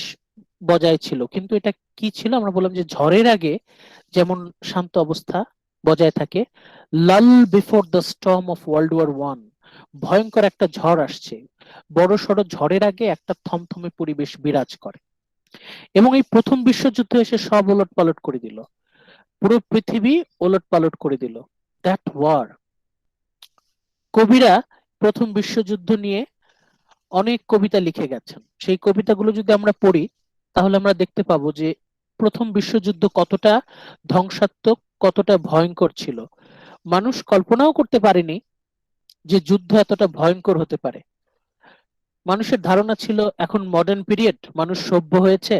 বজায় ছিল, কিন্তু এটা কি ছিল? আমরা বললাম যে ঝড়ের আগে যেমন শান্ত অবস্থা বজায় থাকে, lull before the storm of world war one, ভয়ঙ্কর একটা ঝড় আসছে, বড় সড়ো ঝড়ের আগে একটা থমথমে পরিবেশ বিরাজ করে। এবং এই প্রথম বিশ্বযুদ্ধ এসে সব ওলট পালট করে দিল, পুরো পৃথিবী ওলট পালট করে দিল। দ্যাট ওয়ার কবিরা প্রথম বিশ্বযুদ্ধ নিয়ে অনেক কবিতা লিখে গেছেন। সেই কবিতাগুলো যদি আমরা পড়ি তাহলে আমরা দেখতে পাবো যে প্রথম বিশ্বযুদ্ধ কতটা ধ্বংসাত্মক, কতটা ভয়ঙ্কর ছিল। মানুষ কল্পনাও করতে পারেনি যে যুদ্ধ এতটা ভয়ঙ্কর হতে পারে। মানুষের ধারণা ছিল এখন মডার্ন পিরিয়ড, মানুষ সভ্য হয়েছে,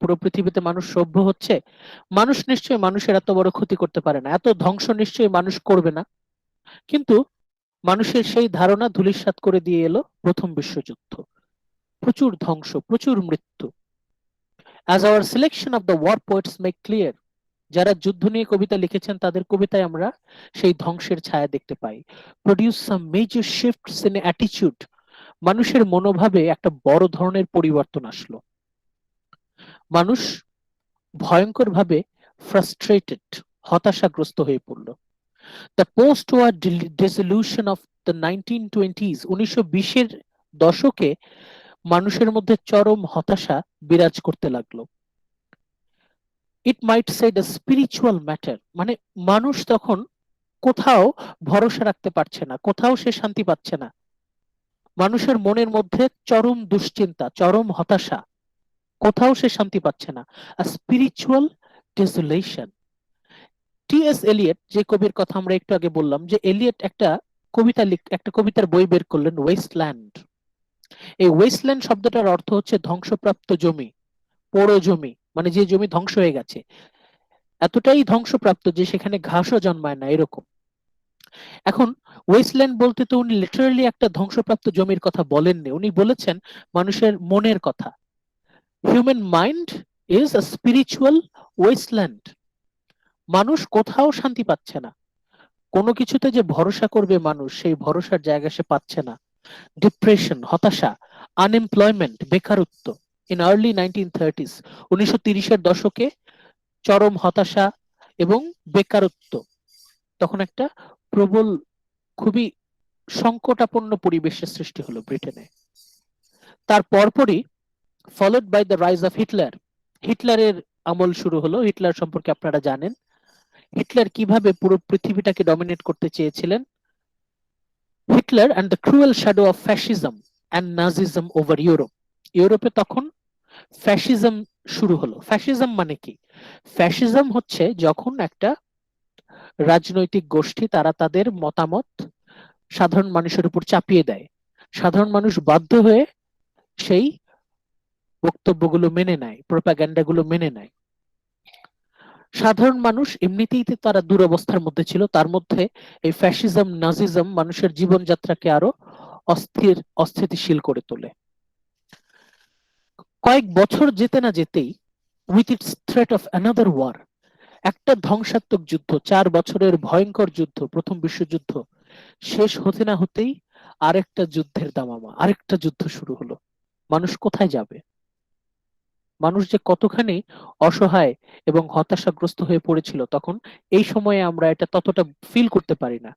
পুরো পৃথিবীতে মানুষ সভ্য হচ্ছে, মানুষ নিশ্চয়ই মানুষের এত বড় ক্ষতি করতে পারে না, এত ধ্বংস নিশ্চয়ই মানুষ করবে না। কিন্তু মানুষের সেই ধারণা ধূলিসাৎ করে দিয়ে এলো প্রথম বিশ্বযুদ্ধ। প্রচুর ধ্বংস, প্রচুর মৃত্যু। As our selection of the war poets make clear, যারা যুদ্ধ নিয়ে কবিতা লিখেছেন তাদের কবিতায় আমরা সেই ধ্বংসের ছায়া দেখতে পাই। Produce some major shifts in attitude, মানুষের মনোভাবে একটা বড় ধরনের পরিবর্তন আসলো। মানুষ ভয়ঙ্করভাবে ফ্রাস্ট্রেটেড, হতাশাগ্রস্ত হয়ে পড়ল। The post-war dissolution of the 1920s, 1920-এর দশকে মানুষের মধ্যে চরম হতাশা বিরাজ করতে লাগলো। ইট মাইট সে দ্য স্পিরিচুয়াল ম্যাটার, মানে মানুষ তখন কোথাও ভরসা রাখতে পারছে না, কোথাও সে শান্তি পাচ্ছে না। মানুষের মনের মধ্যে চরম দুশ্চিন্তা, চরম হতাশা, কোথাও সে শান্তি পাচ্ছে না। A spiritual desolation. T S. Eliot, যে কবির কথা আমরা একটু আগে বললাম, যে এলিয়ট একটা একটা কবিতার বই বের করলেন, ওয়েস্টল্যান্ড। এই ওয়েস্টল্যান্ড শব্দটার অর্থ হচ্ছে ধ্বংসপ্রাপ্ত জমি, পোড়ো জমি, মানে যে জমি ধ্বংস হয়ে গেছে, এতটাই ধ্বংসপ্রাপ্ত যে সেখানে ঘাসও জন্মায় না, এরকম। এখন ওয়েস্টল্যান্ড বলতে তো উনি লিটারালি একটা ধ্বংসপ্রাপ্ত জমির কথা বলেননি, উনি বলেছেন মানুষের মনের কথা। Human mind is a spiritual wasteland. মানুষ কোথাও শান্তি পাচ্ছে না, কোনো কিছুতে যে ভরসা করবে মানুষ, সেই ভরসার জায়গা সে পাচ্ছে না। ডিপ্রেশন, হতাশা, আনএমপ্লয়মেন্ট, বেকারত্ব। ইন আর্লি 1930s, 1930-এর দশকে চরম হতাশা এবং বেকারত্ব, তখন একটা প্রবল, খুবই সংকটাপন্ন পরিবেশের সৃষ্টি হলো ব্রিটেনে। তার পরপরই followed by the rise of Hitler, হিটলারের আমল শুরু হলো। হিটলার সম্পর্কে আপনারা জানেন, হিটলার কিভাবে পুরো পৃথিবীটাকে ডমিনেট করতে চেয়েছিলেন। Hitler and the cruel shadow of fascism and Nazism over Europe. ইউরোপে তখন ফ্যাসিজম শুরু হলো। ফ্যাসিজম মানে কি? ফ্যাসিজম হচ্ছে যখন একটা রাজনৈতিক গোষ্ঠী তারা তাদের মতামত সাধারণ মানুষের উপর চাপিয়ে দেয়, সাধারণ মানুষ বাধ্য হয়ে সেই বক্তব্যগুলো মেনে নেয়, প্রোপাগ্যান্ডাগুলো মেনে নেয়। সাধারণ মানুষ এমনিতেই তারা দুরবস্থার মধ্যে ছিল, তার মধ্যে এই ফ্যাসিজম, নাজিজম মানুষের জীবনযাত্রাকে আরো অস্থিতিশীল করে তোলে। কয়েক বছর যেতে না যেতেই, with its threat of another war, একটা ধ্বংসাত্মক যুদ্ধ, 4 বছরের ভয়ঙ্কর যুদ্ধ, প্রথম বিশ্বযুদ্ধ শেষ হতে না হতেই আরেকটা যুদ্ধের দামামা, আরেকটা যুদ্ধ শুরু হলো। মানুষ কোথায় যাবে? মানুষ যে কতখানি অসহায় এবং হতাশাগ্রস্ত হয়ে পড়েছিল তখন, এই সময়ে আমরা এটা ততটা ফিল করতে পারি না।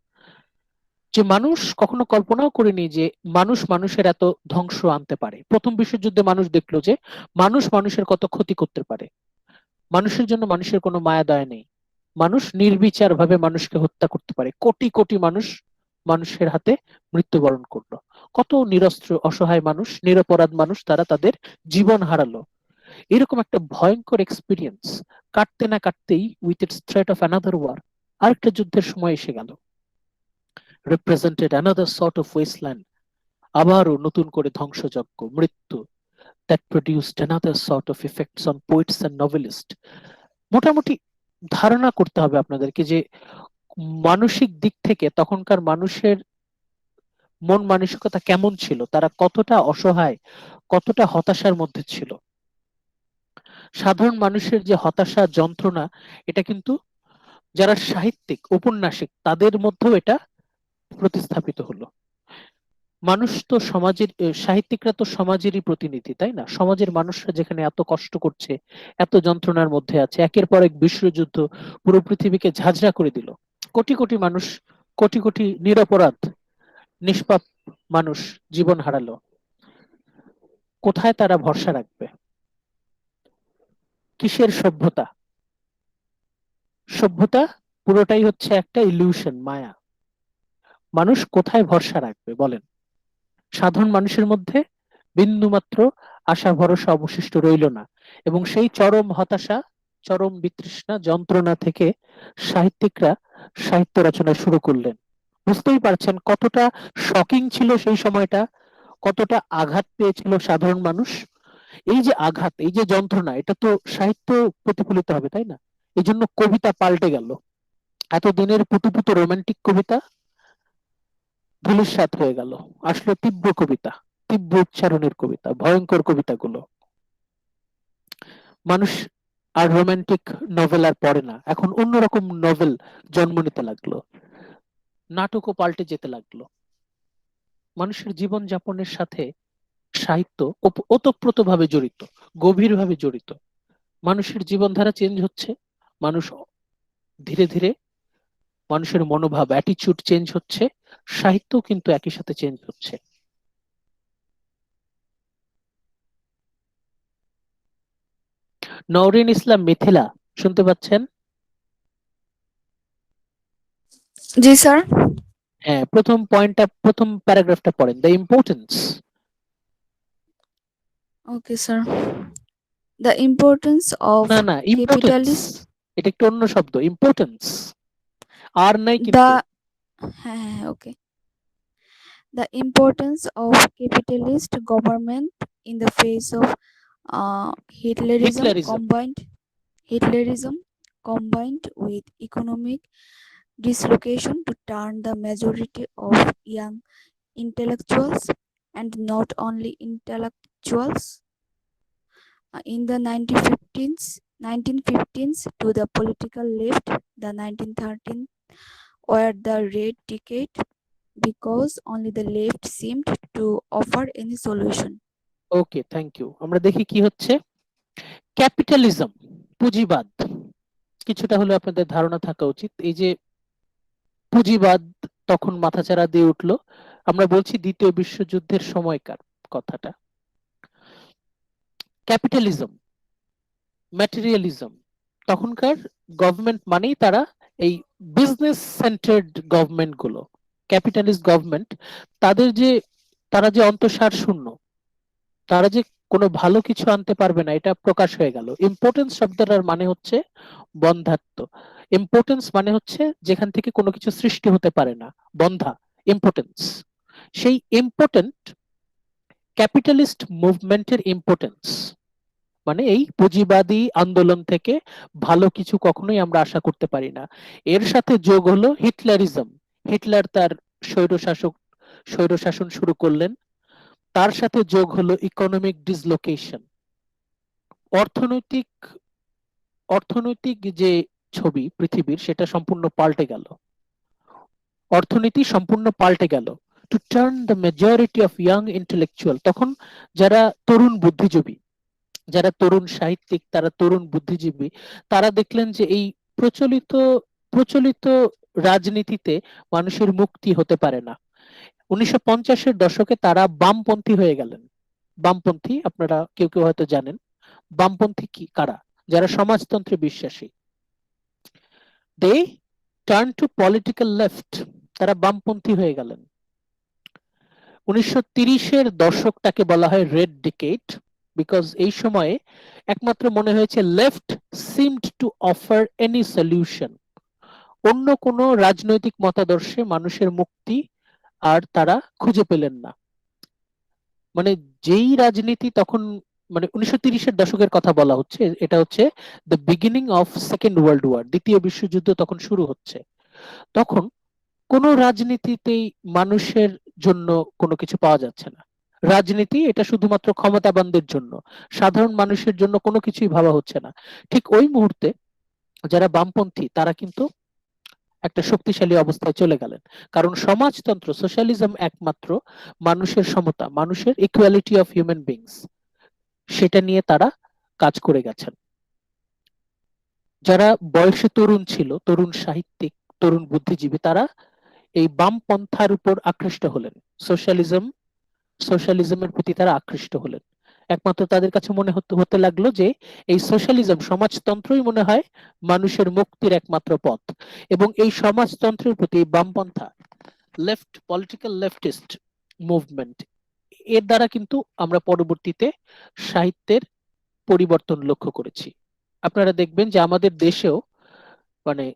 যে মানুষ কখনো কল্পনাও করেনি যে মানুষ মানুষের এত ধ্বংস আনতে পারে। প্রথম বিশ্বযুদ্ধে মানুষ দেখলো যে মানুষ মানুষের কত ক্ষতি করতে পারে। মানুষের জন্য মানুষের কোনো মায়া দয়া নেই, মানুষ নির্বিচার ভাবে মানুষকে হত্যা করতে পারে। কোটি কোটি মানুষ মানুষের হাতে মৃত্যুবরণ করলো। কত নিরস্ত্র অসহায় মানুষ, নিরপরাধ মানুষ, তারা তাদের জীবন হারালো। এরকম একটা ভয়ঙ্কর এক্সপিরিয়েন্স কাটতে না কাটতেই, with its threat of another war, আরেকটা যুদ্ধের সময় এসে গেল। Represented another sort of wasteland, আবারও নতুন করে ধ্বংসযজ্ঞ, মৃত্যু, that produced another sort of effects on poets and novelists. মোটামুটি ধারণা করতে হবে আপনাদেরকে যে মানসিক দিক থেকে তখনকার মানুষের মন মানসিকতা কেমন ছিল, তারা কতটা অসহায়, কতটা হতাশার মধ্যে ছিল। সাধারণ মানুষের যে হতাশা, যন্ত্রণা, এটা কিন্তু যারা সাহিত্যিক, ঔপন্যাসিক, তাদের মধ্যেও এটা প্রতিস্থাপিত হলো। মানুষ তো সমাজের, সাহিত্যিকরা তো সমাজেরই প্রতিনিধি, তাই না? সমাজের মানুষরা যেখানে এত কষ্ট করছে, এত যন্ত্রণার মধ্যে আছে, একের পর এক বিশ্বযুদ্ধ পুরো পৃথিবীকে ঝাঁঝরা করে দিল, কোটি কোটি মানুষ, কোটি কোটি নিরপরাধ নিষ্পাপ মানুষ জীবন হারালো, কোথায় তারা ভরসা রাখবে? কিসের সভ্যতা? সভ্যতা পুরোটাই হচ্ছে একটা ইলিউশন, মায়া। মানুষ কোথায় ভরসা রাখবে বলেন? সাধারণ মানুষের মধ্যে বিন্দুমাত্র আশা ভরসা অবশিষ্ট রইল না, এবং সেই চরম হতাশা, চরম বিতৃষ্ণা, যন্ত্রণা থেকে সাহিত্যিকরা সাহিত্য রচনা শুরু করলেন। বুঝতেই পারছেন কতটা শকিং ছিল সেই সময়টা, কতটা আঘাত পেয়েছিল সাধারণ মানুষ। এই যে আঘাত, এই যে যন্ত্রণা, এটা তো সাহিত্য প্রতিফলিত হবে, তাই না? এই জন্য কবিতা পাল্টে গেল। এতদিনের পুটুপুটো রোমান্টিক কবিতা ধূলিসাৎ হয়ে গেল, আসলো তীব্র কবিতা, তীব্র উচ্চারণের কবিতা, ভয়ঙ্কর কবিতাগুলো। মানুষ আর রোমান্টিক নভেল আর পড়ে না, এখন অন্যরকম নভেল জন্ম নিতে লাগলো, নাটকও পাল্টে যেতে লাগলো। মানুষের জীবন যাপনের সাথে সাহিত্য ওতপ্রোতভাবে জড়িত, গভীরভাবে জড়িত। মানুষের জীবনধারা চেঞ্জ হচ্ছে, মানুষ ধীরে ধীরে, মানুষের মনোভাব, অ্যাটিচিউড চেঞ্জ হচ্ছে, সাহিত্যও কিন্তু একই সাথে চেঞ্জ হচ্ছে। নওরিন ইসলাম মিথিলা, শুনতে পাচ্ছেন? জি স্যার। হ্যাঁ, প্রথম পয়েন্টটা, প্রথম প্যারাগ্রাফটা পড়েন, the importance. Okay sir. The importance of না না, ইম্পর্টেন্স, ক্যাপিটালিস্ট। এটা একটু অন্য শব্দ, ইম্পর্টেন্স, আর নাই দ্য কিন্তু। হ্যাঁ হ্যাঁ ওকে। The importance of capitalist government in the face of Hitlerism হিটলারিজম। combined with economic dislocation to turn the majority of young intellectuals, and not only intellectuals, in the 1915s to the political left. The 1913 were the red decade because only the left seemed to offer any solution. Okay, thank you. আমরা দেখি কি হচ্ছে। ক্যাপিটালিজম, পুঁজিবাদ, কিছুটা হলে আপনাদের ধারণা থাকা উচিত। এই যে পুঁজিবাদ তখন মাথাচাড়া দিয়ে উঠলো, আমরা বলছি দ্বিতীয় বিশ্বযুদ্ধের সময়কার কথাটা। ক্যাপিটালিজম, ম্যাটেরিয়ালিজম, তখনকার গভর্নমেন্ট মানেই তারা এই বিজনেস সেন্টার্ড গভর্নমেন্ট গুলো, ক্যাপিটালিস্ট গভর্নমেন্ট, তারা যে অন্তঃসার শূন্য, তারা যে কোনো ভালো কিছু আনতে পারবে না, এটা প্রকাশ হয়ে গেল। ইম্পর্টেন্স শব্দটার মানে হচ্ছে বন্ধাত্ব। ইম্পর্টেন্স মানে হচ্ছে যেখান থেকে কোনো কিছু সৃষ্টি হতে পারে না, বন্ধা, ইম্পর্টেন্স। সেই ইম্পর্টেন্ট ক্যাপিটালিস্ট মুভমেন্টের ইম্পর্টেন্স মানে এই পুঁজিবাদী আন্দোলন থেকে ভালো কিছু কখনোই আমরা আশা করতে পারি না। এর সাথে যোগ হলো হিটলারিজম, হিটলার তার স্বৈরশাসন শুরু করলেন। তার সাথে যোগ হলো ইকোনমিক ডিসলোকেশন, অর্থনৈতিক অর্থনৈতিক যে ছবি পৃথিবীর, সেটা সম্পূর্ণ পাল্টে গেল, অর্থনীতি সম্পূর্ণ পাল্টে গেল। To turn the majority of young intellectual, তখন যারা তরুণ বুদ্ধিজীবী, যারা তরুণ সাহিত্যিক, তারা তরুণ বুদ্ধিজীবী, তারা দেখলেন যে এই প্রচলিত প্রচলিত রাজনীতিতে মানুষের মুক্তি হতে পারে না। 1950-এর দশকে তারা বামপন্থী হয়ে গেলেন। বামপন্থী আপনারা কেউ কেউ হয়তো জানেন। বামপন্থী কি কারা? যারা সমাজতন্ত্রে বিশ্বাসী। দে টার্ন টু পলিটিক্যাল লেফট, তারা বামপন্থী হয়ে গেলেন। 1930-এর দশকটাকে বলা হয় রেড ডিকেড, বিকজ এই সময়ে একমাত্র মনে হয়েছে left seemed to offer any solution, অন্য কোনো রাজনৈতিক মতাদর্শে মানুষের মুক্তি আর তারা খুঁজে পেলেন না। মানে যেই রাজনীতি তখন, মানে 1930-এর দশকের কথা বলা হচ্ছে, এটা হচ্ছে the beginning of second world war, দ্বিতীয় বিশ্বযুদ্ধ তখন শুরু হচ্ছে। তখন কোনো রাজনীতিতেই মানুষের জন্য কোনো কিছু পাওয়া যাচ্ছে না। রাজনীতি এটা শুধুমাত্র ক্ষমতাবানদের জন্য, সাধারণ মানুষের জন্য কোনো কিছুই ভাবা হচ্ছে না। ঠিক ওই মুহূর্তে যারা বামপন্থী তারা কিন্তু একটা শক্তিশালী অবস্থায় চলে গেলেন, কারণ সমাজতন্ত্র, সোশ্যালিজম একমাত্র মানুষের সমতা, মানুষের ইকুয়ালিটি অফ হিউম্যান বিংস, সেটা নিয়ে তারা কাজ করে গেছেন। যারা বয়সে তরুণ ছিল, তরুণ সাহিত্যিক, তরুণ বুদ্ধিজীবী, তারা এই বামপন্থার উপর আকৃষ্ট হলেন, সোশ্যালিজমের প্রতি তারা আকৃষ্ট হলেন। একমাত্র তাদের কাছে মনে হতে লাগলো যে এই সোশ্যালিজম, সমাজতন্ত্রই মনে হয় মানুষের মুক্তির একমাত্র পথ, এবং এই সমাজতন্ত্রের প্রতি বামপন্থা পলিটিক্যাল লেফটিস্ট মুভমেন্ট, এর দ্বারা কিন্তু আমরা পরবর্তীতে সাহিত্যের পরিবর্তন লক্ষ্য করেছি। আপনারা দেখবেন যে আমাদের দেশেও মানে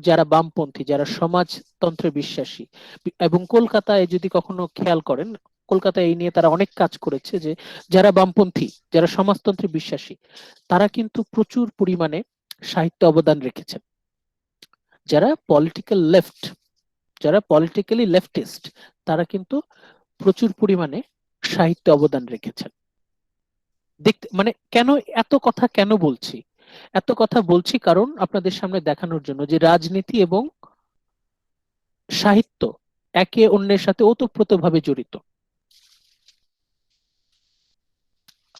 যারা বামপন্থী, যারা সমাজতন্ত্রে বিশ্বাসী, এবং কলকাতায় যদি কখনো খেয়াল করেন, কলকাতায় এই নিয়ে তারা অনেক কাজ করেছে, যে যারা বামপন্থী, যারা সমাজতন্ত্রে বিশ্বাসী, তারা কিন্তু প্রচুর পরিমাণে সাহিত্যে অবদান রেখেছেন। যারা পলিটিক্যালি লেফটিস্ট, তারা কিন্তু প্রচুর পরিমাণে সাহিত্যে অবদান রেখেছেন। দেখতে মানে কেন কেন বলছি, এত কথা বলছি কারণ আপনাদের সামনে দেখানোর জন্য যে রাজনীতি এবং সাহিত্য একে অন্যের সাথে ওতপ্রোতভাবে জড়িত।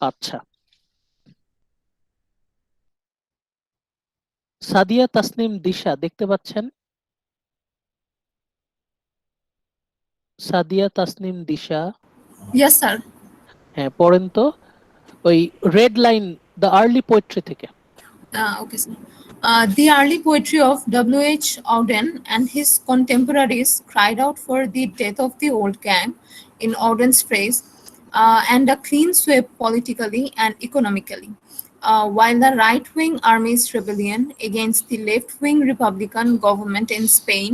আচ্ছা, সাদিয়া তাসনিম দিশা দেখতে পাচ্ছেন? সাদিয়া তাসনিম দিশা, Yes, sir. হ্যাঁ পড়েন তো ওই red line the early poetry থেকে। Okay, sir. The early poetry of W.H. Auden and his contemporaries cried out for the death of the old gang, in Auden's phrase, and a clean sweep politically and economically. While the right-wing army's rebellion against the left-wing Republican government in Spain,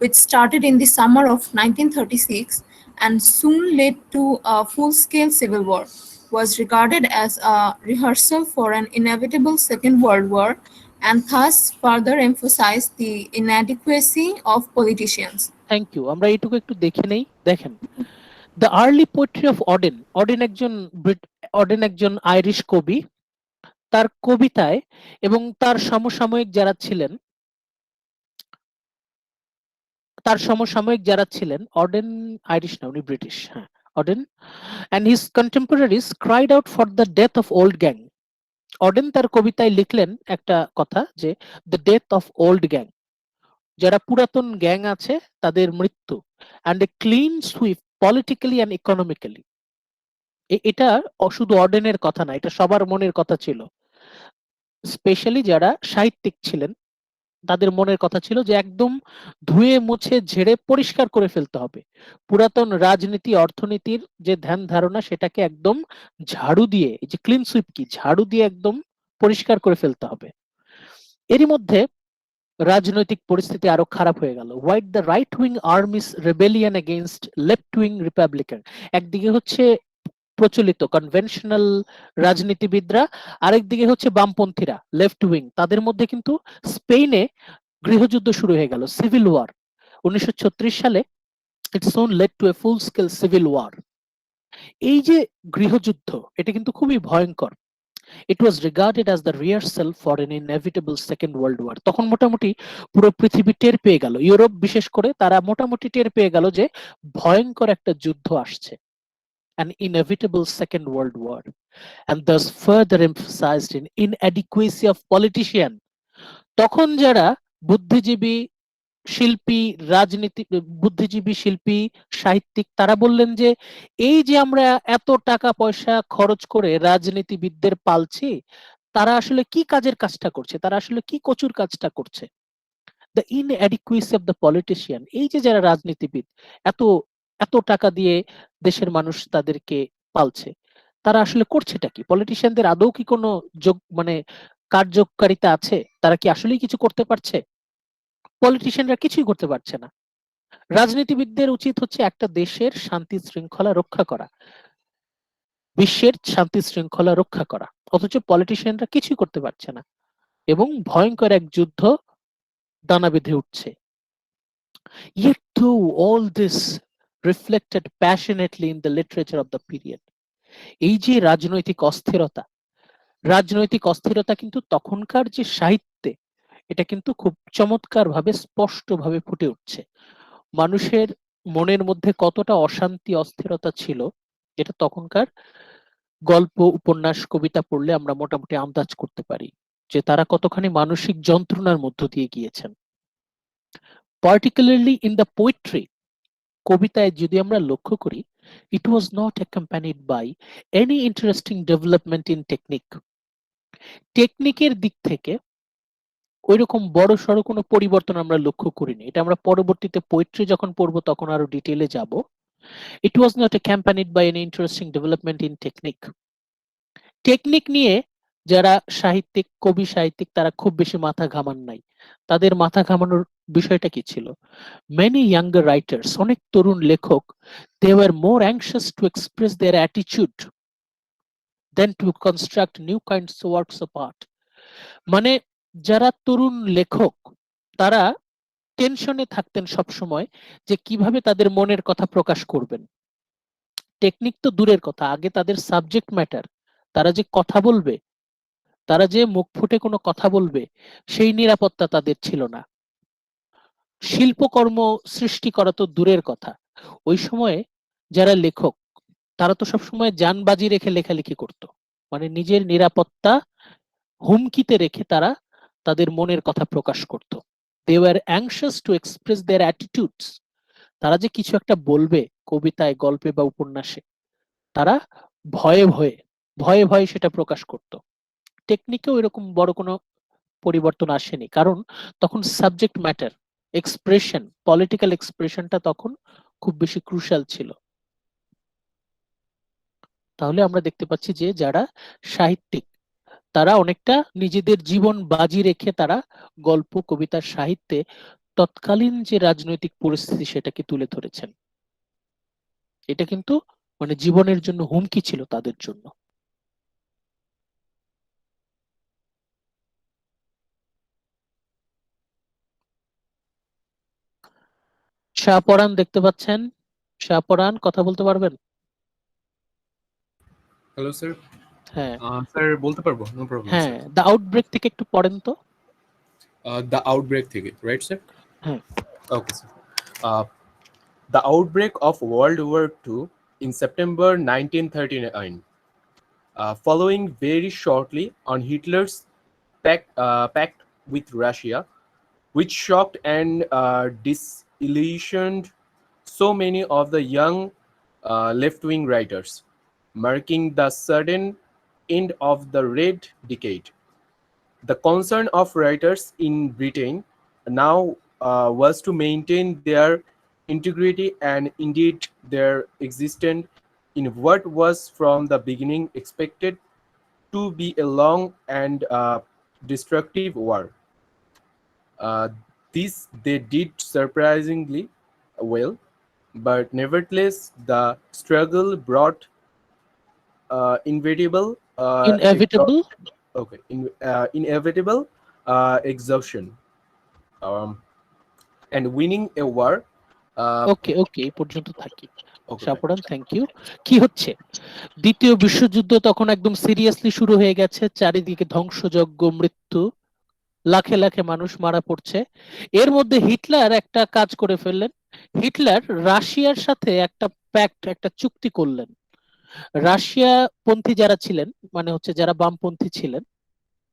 which started in the summer of 1936 and soon led to a full-scale civil war, was regarded as a rehearsal for an inevitable Second World War, and thus further emphasized the inadequacy of politicians. Thank you. আমরা এইটুকু একটু দেখে নেই। দেখেন, the early poetry of Auden একজন আইরিশ কবি। তার কবিতায় এবং তার সমসাময়িক যারা ছিলেন, অডেন আইরিশ না, উনি ব্রিটিশ, হ্যাঁ Auden, and his contemporaries cried out for the death of old gang. Auden তার কবিতায় লিখলেন একটা কথা, যে the death of old gang, যারা পুরাতন গ্যাং আছে তাদের মৃত্যু, and a clean sweep politically and economically. এটা শুধু অডেনের কথা না, এটা সবার মনের কথা ছিল। স্পেশালি যারা সাহিত্যিক ছিলেন, তাদের মনের কথা ছিল যে একদম ধুয়ে মুছে ঝেড়ে পরিষ্কার করে ফেলতে হবে। পুরাতন রাজনীতি, অর্থনীতির যে ধ্যান ধারণা, সেটাকে একদম ঝাড়ু দিয়ে, এই যে ক্লিন সুইপ কি, ঝাড়ু দিয়ে একদম পরিষ্কার করে ফেলতে হবে। এরই মধ্যে রাজনৈতিক পরিস্থিতি আরো খারাপ হয়ে গেল। White the right wing armies rebellion against left wing Republican. একদিকে হচ্ছে প্রচলিত কনভেনশনাল রাজনীতিবিদরা, আরেকদিকে হচ্ছে বামপন্থীরা, লেফট উইং। তাদের মধ্যে কিন্তু স্পেনে গৃহযুদ্ধ শুরু হয়ে গেল, সিভিল ওয়ার। 1936 সালে it soon led to a full scale civil war. এই যে গৃহযুদ্ধ, এটা কিন্তু খুবই ভয়ঙ্কর। It was regarded as the rehearsal for an inevitable second world war. তখন মোটামুটি পুরো পৃথিবী টের পেয়ে গেল, ইউরোপ বিশেষ করে তারা মোটামুটি টের পেয়ে গেল যে ভয়ঙ্কর একটা যুদ্ধ আসছে, an inevitable Second World War, and thus further emphasized in inadequacy of politician. তখন যারা বুদ্ধিজীবী, শিল্পী, সাহিত্যিক, তারা বললেন যে এই যে আমরা এত টাকা পয়সা খরচ করে রাজনীতিবিদদের পালছি, তারা আসলে কি কাজটা করছে, তারা আসলে কি কচুর কাজটা করছে। দ্য ইনঅ্যাডিকুয়েসি অফ দ্য পলিটিশিয়ান, এই যে যারা রাজনীতিবিদ এত এত টাকা দিয়ে দেশের মানুষ তাদেরকে পালছে, তারা আসলে করছেটা কি? পলিটিশিয়ানদের আদৌ কি কোনো কার্যকারিতা আছে? তারা কি আসলেই কিছু করতে পারছে? পলিটিশিয়ানরা কিছুই করতে পারছে না। রাজনীতিবিদদের উচিত হচ্ছে একটা দেশের শান্তি শৃঙ্খলা রক্ষা করা, বিশ্বের শান্তি শৃঙ্খলা রক্ষা করা, অথচ পলিটিশিয়ানরা কিছুই করতে পারছে না এবং ভয়ঙ্কর এক যুদ্ধ দানা বেঁধে উঠছে। Yet though all this reflected passionately in the literature of the period, এই যে রাজনৈতিক অস্থিরতা কিন্তু তখনকার যে সাহিত্যে, এটা কিন্তু খুব চমৎকার ভাবে স্পষ্ট ভাবে ফুটে উঠছে। মানুষের মনের মধ্যে কতটা অশান্তি, অস্থিরতা ছিল, এটা তখনকার গল্প, উপন্যাস, কবিতা পড়লে আমরা মোটামুটি আন্দাজ করতে পারি যে তারা কতখানি মানসিক যন্ত্রণার মধ্য দিয়ে গিয়েছেন। পার্টিকুলারলি ইন দ্য পোয়েট্রি, কবিতায় যদি আমরা লক্ষ্য করি, it was not accompanied by any interesting development in technique. টেকনিকের দিক থেকে ওইরকম বড় সড়ো কোনো পরিবর্তন আমরা লক্ষ্য করিনি। এটা আমরা পরবর্তীতে পোয়েট্রি যখন পড়বো তখন আরো ডিটেইলে যাব। It was not accompanied by any interesting development in technique. Technique নিয়ে যারা সাহিত্যিক, কবি সাহিত্যিক তারা খুব বেশি মাথা ঘামান নাই। তাদের মাথা ঘামানোর বিষয়টা কি ছিল? Many younger writers, অনেক তরুণ লেখক, they were more anxious to express their attitude than to construct new kinds of works of art. মানে যারা তরুণ লেখক তারা টেনশনে থাকতেন সব সময় যে কিভাবে তাদের মনের কথা প্রকাশ করবেন। টেকনিক তো দূরের কথা, আগে তাদের সাবজেক্ট ম্যাটার, তারা যে কথা বলবে, তারা যে মুখ ফুটে কোনো কথা বলবে সেই নিরাপত্তা তাদের ছিল না। শিল্পকর্ম সৃষ্টি করা তো দূরের কথা, ওই সময়ে যারা লেখক তারা তো সবসময় জান বাজি রেখে লেখালেখি করত। মানে নিজের নিরাপত্তা হুমকিতে রেখে তারা তাদের মনের কথা প্রকাশ করত। They were anxious to express their attitudes. তারা যে কিছু একটা বলবে কবিতায়, গল্পে বা উপন্যাসে, তারা ভয়ে ভয়ে ভয়ে ভয়ে সেটা প্রকাশ করত। টেকনিকেও এরকম বড় কোনো পরিবর্তন আসেনি, কারণ তখন সাবজেক্ট ম্যাটার, এক্সপ্রেশন, পলিটিক্যাল এক্সপ্রেশনটা তখন খুব বেশি ক্রুশাল ছিল। তাহলে আমরা দেখতে পাচ্ছি যে যারা সাহিত্যিক তারা অনেকটা নিজেদের জীবন বাজি রেখে তারা গল্প, কবিতা, সাহিত্যে তৎকালীন যে রাজনৈতিক পরিস্থিতি সেটাকে তুলে ধরেছেন। এটা কিন্তু মানে জীবনের জন্য হুমকি ছিল তাদের জন্য। শাহপরান দেখতে পাচ্ছেন, শাহপরান কথা বলতে পারবেন? Hello sir. হ্যাঁ স্যার বলতে পারবো, নো প্রবলেম হ্যাঁ, স্যার। দ্য আউটব্রেক থেকে একটু পড়েন তো। দ্য আউটব্রেক থেকে, রাইট স্যার? হ্যাঁ। Okay sir. The outbreak of World War II in September 1939, following very shortly on Hitler's pact with Russia, which shocked and disillusioned so many of the young left-wing writers, marking the sudden end of the Red Decade. The concern of writers in Britain now was to maintain their integrity and indeed their existence in what was from the beginning expected to be a long and destructive war. This they did surprisingly well, but nevertheless the struggle brought inevitable exhaustion, and winning a war. Okay okay, এই পর্যন্ত থাকি। Shahporan, thank you. কি হচ্ছে, দ্বিতীয় বিশ্বযুদ্ধ তখন একদম সিরিয়াসলি শুরু হয়ে গেছে, চারিদিকে ধ্বংসযজ্ঞ, মৃত্যু, লাখে লাখে মানুষ মারা পড়ছে। এর মধ্যে হিটলার একটা কাজ করে ফেললেন। হিটলার রাশিয়ার সাথে একটা প্যাক্ট, একটা চুক্তি করলেন। রাশিয়া পন্থী যারা ছিলেন, মানে হচ্ছে যারা বামপন্থী ছিলেন,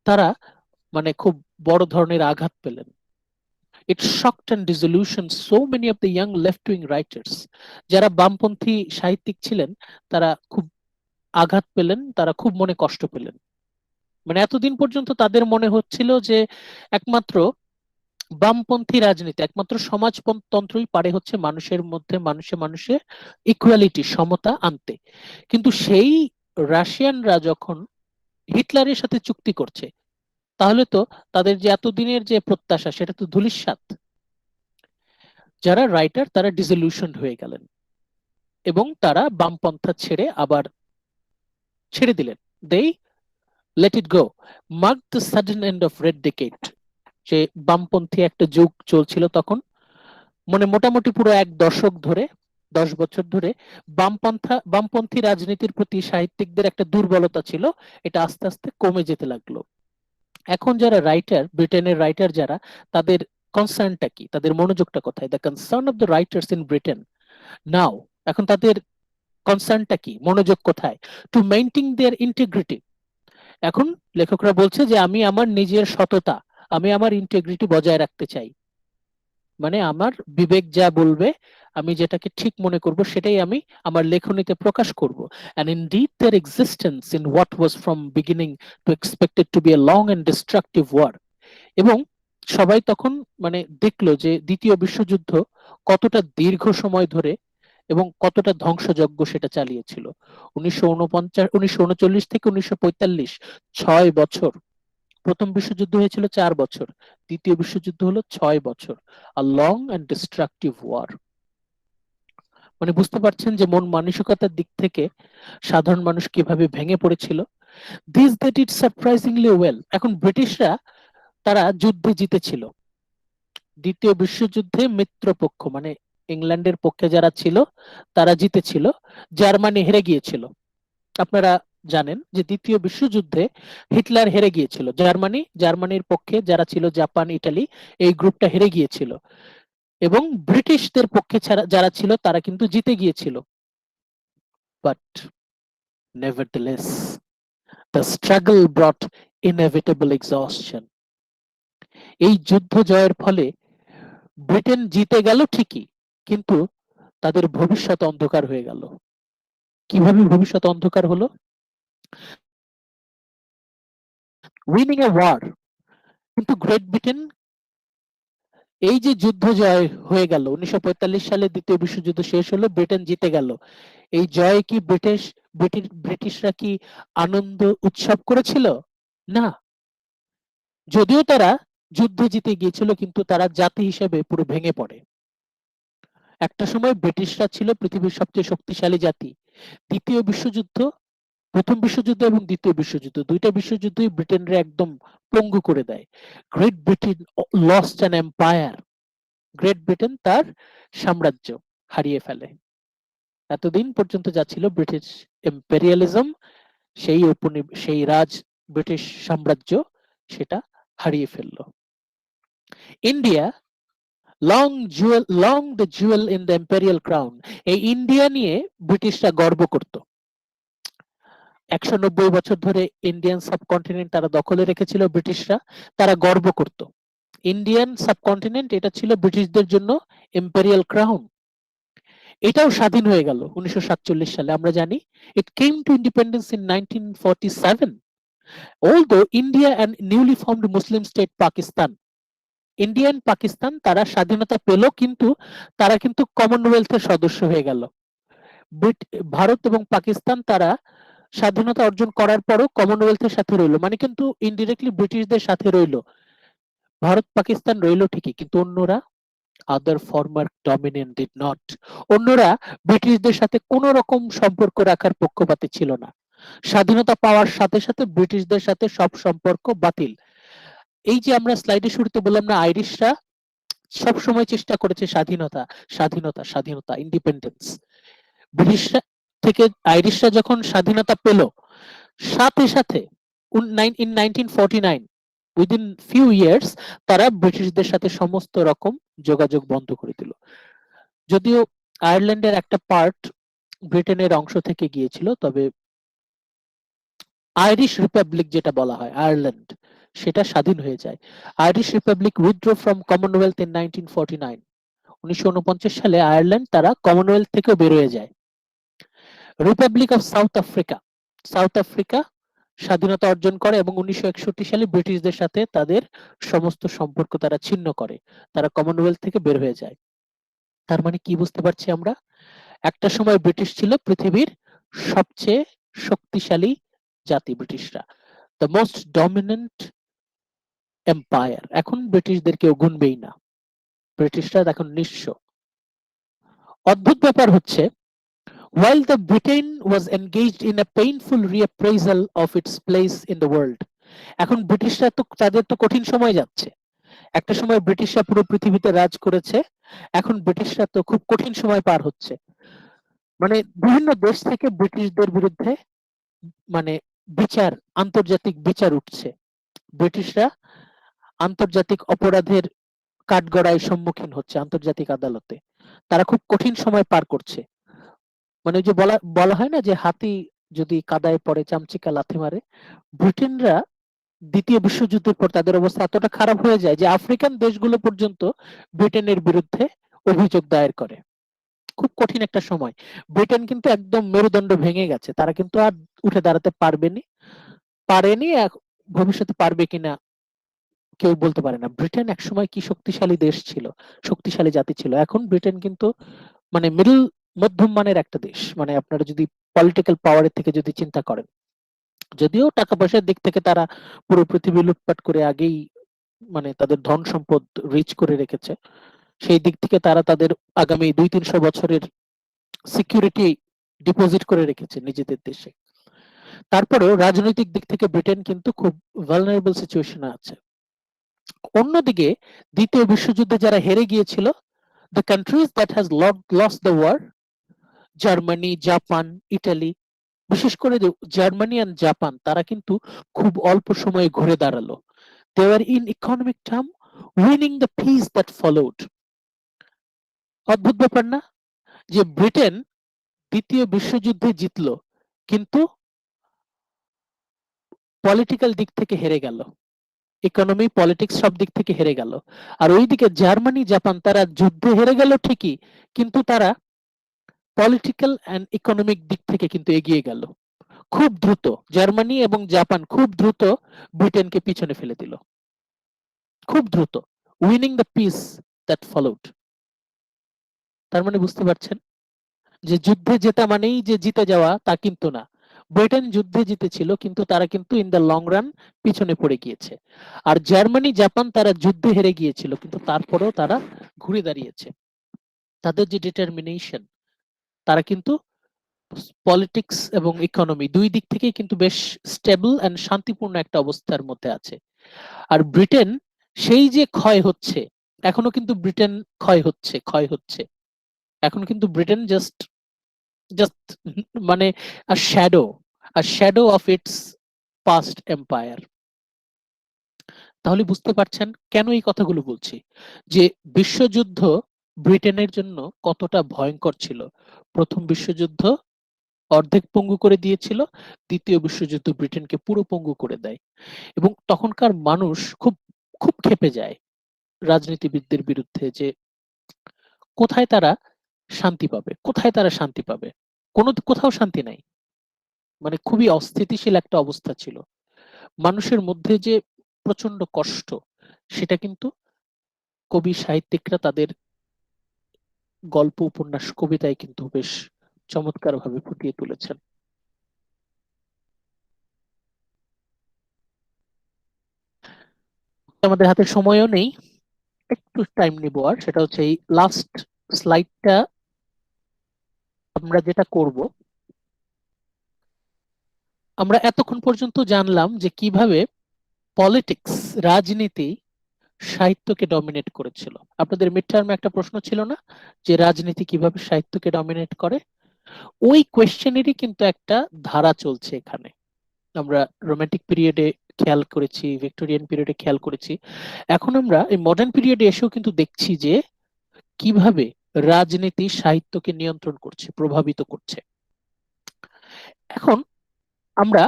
তারা মানে খুব বড় ধরনের আঘাত পেলেন। It shocked and disillusioned so many of the young left-wing writers. যারা বামপন্থী সাহিত্যিক ছিলেন তারা খুব আঘাত পেলেন, তারা খুব মনে কষ্ট পেলেন। মানে এতদিন পর্যন্ত তাদের মনে হচ্ছিল যে একমাত্র বামপন্থী রাজনীতি, একমাত্র সমাজতন্ত্রই পারে হচ্ছে মানুষের মধ্যে, মানুষে মানুষে ইকুয়ালিটি, সমতা আনতে। কিন্তু সেই রাশিয়ানরা যখন হিটলারের সাথে চুক্তি করছে, তাহলে তো তাদের যে এতদিনের যে প্রত্যাশা সেটা তো ধূলিসাৎ। যারা রাইটার তারা ডিসিলিউশনড হয়ে গেলেন এবং তারা বামপন্থা ছেড়ে আবার ছেড়ে দিলেন। They let it go, mark the sudden end of red decade. যে বামপন্থী একটা যুগ চলছিল তখন, মানে মোটামুটি পুরো এক দশক ধরে, 10 বছর ধরে বামপন্থী রাজনীতির প্রতি সাহিত্যিকদের একটা দুর্বলতা ছিল, এটা আস্তে আস্তে কমে যেতে লাগলো। এখন যারা রাইটার, ব্রিটেনের রাইটার যারা, তাদের কনসার্নটা কি, তাদের মনোযোগটা কোথায়? The concern of the writers in Britain now, এখন তাদের কনসার্নটা কি, মনোযোগ কোথায়? To maintain their integrity. এখন লেখকরা বলছে যে আমি আমার নিজের সততা, আমি আমার ইন্টিগ্রিটি বজায় রাখতে চাই। মানে আমার বিবেক যা বলবে, আমি যেটাকে ঠিক মনে করব সেটাই আমি আমার লেখনীতে প্রকাশ করব। And indeed their existence in what was from beginning to expected to be a long and destructive war. এবং সবাই তখন মানে দেখলো যে দ্বিতীয় বিশ্বযুদ্ধ কতটা দীর্ঘ সময় ধরে এবং কতটা ধ্বংসযজ্ঞ সেটা চালিয়েছিল। 1939 থেকে 1945, 6 বছর। প্রথম বিশ্বযুদ্ধ হয়েছিল 4 বছর, দ্বিতীয় বিশ্বযুদ্ধ হলো 6 বছর। A long and destructive war. মানে বুঝতে পারছেন যে মন মানসিকতার দিক থেকে সাধারণ মানুষ কিভাবে ভেঙে পড়েছিল। This that it surprisingly well. এখন ব্রিটিশরা তারা যুদ্ধে জিতেছিল। দ্বিতীয় বিশ্বযুদ্ধে মিত্রপক্ষ মানে ইংল্যান্ডের পক্ষে যারা ছিল তারা জিতেছিল, জার্মানি হেরে গিয়েছিল। আপনারা জানেন যে দ্বিতীয় বিশ্বযুদ্ধে হিটলার হেরে গিয়েছিল, জার্মানির পক্ষে যারা ছিল জাপান, ইটালি, এই গ্রুপটা হেরে গিয়েছিল এবং ব্রিটিশদের পক্ষে যারা ছিল তারা কিন্তু জিতে গিয়েছিল। But nevertheless the struggle brought inevitable exhaustion. এই যুদ্ধ জয়ের ফলে ব্রিটেন জিতে গেল ঠিকই, কিন্তু তাদের ভবিষ্যৎ অন্ধকার হয়ে গেল। কিভাবে ভবিষ্যৎ অন্ধকার হলো? উইনিং এ ওয়ার, কিন্তু গ্রেট ব্রিটেন এই যে যুদ্ধ জয় হয়ে গেল 1945 সালে দ্বিতীয় বিশ্বযুদ্ধ শেষ হলো, ব্রিটেন জিতে গেল, এই জয় কি ব্রিটিশরা কি আনন্দ উৎসব করেছিল? না। যদিও তারা যুদ্ধে জিতে গিয়েছিল কিন্তু তারা জাতি হিসেবে পুরো ভেঙে পড়ে। একটা সময় ব্রিটিশরা ছিল পৃথিবীর সবচেয়ে শক্তিশালী জাতি। দ্বিতীয় বিশ্বযুদ্ধ, প্রথম বিশ্বযুদ্ধ এবং দ্বিতীয় বিশ্বযুদ্ধ, দুইটা বিশ্বযুদ্ধই ব্রিটেনরে একদম পঙ্গু করে দেয়। Great Britain lost an empire. Great Britain তার সাম্রাজ্য হারিয়ে ফেলে। এতদিন পর্যন্ত যা ছিল ব্রিটিশ ইম্পেরিয়ালিজম, সেই রাজ ব্রিটিশ সাম্রাজ্য, সেটা হারিয়ে ফেললো। India long the Jewel in the imperial crown. এই ইন্ডিয়া নিয়ে ব্রিটিশরা গর্ব করত। 190 বছর ধরে ইন্ডিয়ান সাবকন্টিনেন্ট তারা দখলে রেখেছিল ব্রিটিশরা, তারা গর্ব করত। ইন্ডিয়ান সাবকন্টিনেন্ট এটা ছিল ব্রিটিশদের জন্য ইম্পেরিয়াল ক্রাউন। এটাও স্বাধীন হয়ে গেল 1947 সালে। আমরা জানি it came to independence in 1947, although India and newly formed Muslim state Pakistan, Indian Pakistan তারা স্বাধীনতা পেল, কিন্তু তারা কিন্তু কমনওয়েলথের সদস্য হয়ে গেল। ভারত এবং পাকিস্তান তারা স্বাধীনতা অর্জন করার পরও কমনওয়েলথের সাথে রইল, মানে কিন্তু ইনডিরেক্টলি ব্রিটিশদের সাথে রইল। ভারত পাকিস্তান রইল ঠিকই, কিন্তু অন্যরা, আদার ফর্মার ডমিনিয়ন ডিড নট, অন্যরা ব্রিটিশদের সাথে কোন রকম সম্পর্ক রাখার পক্ষপাতী ছিল না। স্বাধীনতা পাওয়ার সাথে সাথে ব্রিটিশদের সাথে সব সম্পর্ক বাতিল। এই যে আমরা স্লাইডে শুরুতে বললাম না, আইরিশরা সব সময় চেষ্টা করেছে স্বাধীনতা স্বাধীনতা স্বাধীনতা, ইন্ডিপেন্ডেন্স। ব্রিটিশরা থেকে আইরিশরা যখন স্বাধীনতা পেল, সাথে সাথে ইন 1949 উইদিন ফিউ ইয়ার্স তারা ব্রিটিশদের সাথে সমস্ত রকম যোগাযোগ বন্ধ করে দিল। যদিও আয়ারল্যান্ডের একটা পার্ট ব্রিটেনের অংশ থেকে গিয়েছিল, তবে আইরিশ রিপাবলিক যেটা বলা হয় আয়ারল্যান্ড, সেটা স্বাধীন হয়ে যায়। Irish Republic withdraw from Commonwealth in 1949। 1949 সালে আয়ারল্যান্ড তারা কমনওয়েলথ থেকে বের হয়ে যায়। রিপাবলিক অফ সাউথ আফ্রিকা স্বাধীনতা অর্জন করে এবং 1961 সালে ব্রিটিশদের সাথে তাদের সমস্ত সম্পর্ক তারা ছিন্ন করে, তারা কমনওয়েলথ থেকে বের হয়ে যায়। তার মানে কি বুঝতে পারছি আমরা? একটা সময় ব্রিটিশ ছিল পৃথিবীর সবচেয়ে শক্তিশালী জাতি, ব্রিটিশরা দ্য মোস্ট ডমিনেন্ট এম্পায়ার। এখন ব্রিটিশদের কেউ গুনবেই না, ব্রিটিশরা এখন নিঃস্ব। অদ্ভুত ব্যাপার হচ্ছে, while the Britain was engaged in a painful reappraisal of its place in the world, এখন ব্রিটিশরা তো তাদের তো কঠিন সময় যাচ্ছে। একটা সময় ব্রিটিশরা পুরো পৃথিবীতে রাজ করেছে, এখন ব্রিটিশরা তো খুব কঠিন সময় পার হচ্ছে। মানে বিভিন্ন দেশ থেকে ব্রিটিশদের বিরুদ্ধে মানে আন্তর্জাতিক বিচার উঠছে। ব্রিটিশরা আন্তর্জাতিক অপরাধের কাঠগড়ায় সম্মুখীন হচ্ছে আন্তর্জাতিক আদালতে। তারা খুব কঠিন সময় পার করছে। মানে যে বলা হয় না যে হাতি যদি কাদায় পড়ে চামচিকা লাথি মারে, ব্রিটেনরা দ্বিতীয় বিশ্বযুদ্ধের পর তাদের অবস্থা এতটা খারাপ হয়ে যায় যে আফ্রিকান দেশগুলো পর্যন্ত ব্রিটেনের বিরুদ্ধে অভিযোগ দায়ের করে। খুব কঠিন একটা সময়। ব্রিটেন কিন্তু একদম মেরুদণ্ড ভেঙে গেছে, তারা কিন্তু আর উঠে দাঁড়াতে পারেনি, ভবিষ্যতে পারবে কিনা কেউ বলতে পারে না। ব্রিটেন একসময় কি শক্তিশালী দেশ ছিল, শক্তিশালী জাতি ছিল। এখন ব্রিটেন কিন্তু মানে মধ্যম মানের একটা দেশ। মানে আপনারা যদি পলিটিক্যাল পাওয়ারের থেকে যদি চিন্তা করেন, যদিও টাকা পয়সার দিক থেকে তারা পুরো পৃথিবী লুটপাট করে আগেই মানে তাদের ধন সম্পদ রিচ করে রেখেছে, সেই দিক থেকে তারা তাদের আগামী 200-300 বছরের সিকিউরিটি ডিপোজিট করে রেখেছে নিজেদের দেশে। তারপরেও রাজনৈতিক দিক থেকে ব্রিটেন কিন্তু খুব ভালনারেবল সিচুয়েশনে আছে। অন্যদিকে দ্বিতীয় বিশ্বযুদ্ধে যারা হেরে গিয়েছিল, the countries that has lost the war, Germany, Japan, Italy, বিশেষ করে জার্মানি এন্ড জাপান, তারা কিন্তু খুব অল্প সময়ে ঘুরে দাঁড়ালো। They were in economic term winning the peace that followed. অদ্ভুত ব্যাপার না যে ব্রিটেন দ্বিতীয় বিশ্বযুদ্ধে জিতলো কিন্তু পলিটিক্যাল দিক থেকে হেরে গেল, ইকোনমি, পলিটিক্স সব দিক থেকে হেরে গেল। আর ওইদিকে জার্মানি, জাপান তারা যুদ্ধে হেরে গেল ঠিকই, কিন্তু তারা পলিটিক্যাল এন্ড ইকোনমিক দিক থেকে কিন্তু এগিয়ে গেল খুব দ্রুত। জার্মানি এবং জাপান খুব দ্রুত ব্রিটেনকে পিছনে ফেলে দিল, খুব দ্রুত, winning the piece that followed. তার মানে বুঝতে পারছেন যে যুদ্ধে জেতা মানেই যে জিতে যাওয়া তা কিন্তু না। ব্রিটেন যুদ্ধে জিতেছিল কিন্তু তারা কিন্তু ইন দ্য লং রান পিছনে পড়ে গিয়েছে। আর জার্মানি, জাপান তারা যুদ্ধে হেরে গিয়েছিল কিন্তু তারপরেও তারা ঘুরে দাঁড়িয়েছে। তাদের যে ডিটারমিনেশন, তারা কিন্তু পলিটিক্স এবং ইকোনমি দুই দিক থেকেই কিন্তু বেশ স্টেবল এন্ড শান্তিপূর্ণ একটা অবস্থার মধ্যে আছে। আর ব্রিটেন সেই যে ক্ষয় হচ্ছে, এখনো কিন্তু ব্রিটেন ক্ষয় হচ্ছে। এখন কিন্তু ব্রিটেন জাস্ট মানে a shadow of its past empire. তাহলে বুঝতে পারছেন কেন এই কথাগুলো বলছি, যে বিশ্বযুদ্ধ ব্রিটেনের জন্য কতটা ভয়ঙ্কর ছিল। প্রথম বিশ্বযুদ্ধ অর্ধেক পঙ্গু করে দিয়েছিল, দ্বিতীয় বিশ্বযুদ্ধ ব্রিটেনকে পুরো পঙ্গু করে দেয়। এবং তখনকার মানুষ খুব খুব ক্ষেপে যায় রাজনীতিবিদদের বিরুদ্ধে, যে কোথায় তারা শান্তি পাবে, কোথাও শান্তি নাই। মানে খুবই অস্থিতিশীল একটা অবস্থা ছিল মানুষের মধ্যে, যে প্রচন্ড কষ্ট, সেটা কিন্তু কবি সাহিত্যিকরা তাদের গল্প, উপন্যাস, কবিতায় কিন্তু বেশ চমৎকার ভাবে ফুটিয়ে তুলেছেন। আমাদের হাতে সময়ও নেই, একটু টাইম নিব। আর সেটা হচ্ছে এই লাস্ট স্লাইডটা আমরা যেটা করব, আমরা এতক্ষণ পর্যন্ত জানলাম যে কিভাবে পলিটিক্স, রাজনীতি সাহিত্যকে ডমিনেট করেছিল। আপনাদের মিড টার্মে একটা প্রশ্ন ছিল না যে রাজনীতি কিভাবে সাহিত্যকে ডমিনেট করে? ওই কোয়েশ্চেনেরই কিন্তু একটা ধারা চলছে এখানে। আমরা রোমান্টিক পিরিয়ডে খেয়াল করেছি, ভিক্টোরিয়ান পিরিয়ডে খেয়াল করেছি, এখন আমরা এই মডার্ন পিরিয়ডে এসেও কিন্তু দেখছি যে কিভাবে রাজনীতি সাহিত্যকে নিয়ন্ত্রণ করছে, প্রভাবিত করছে। এখন আমরা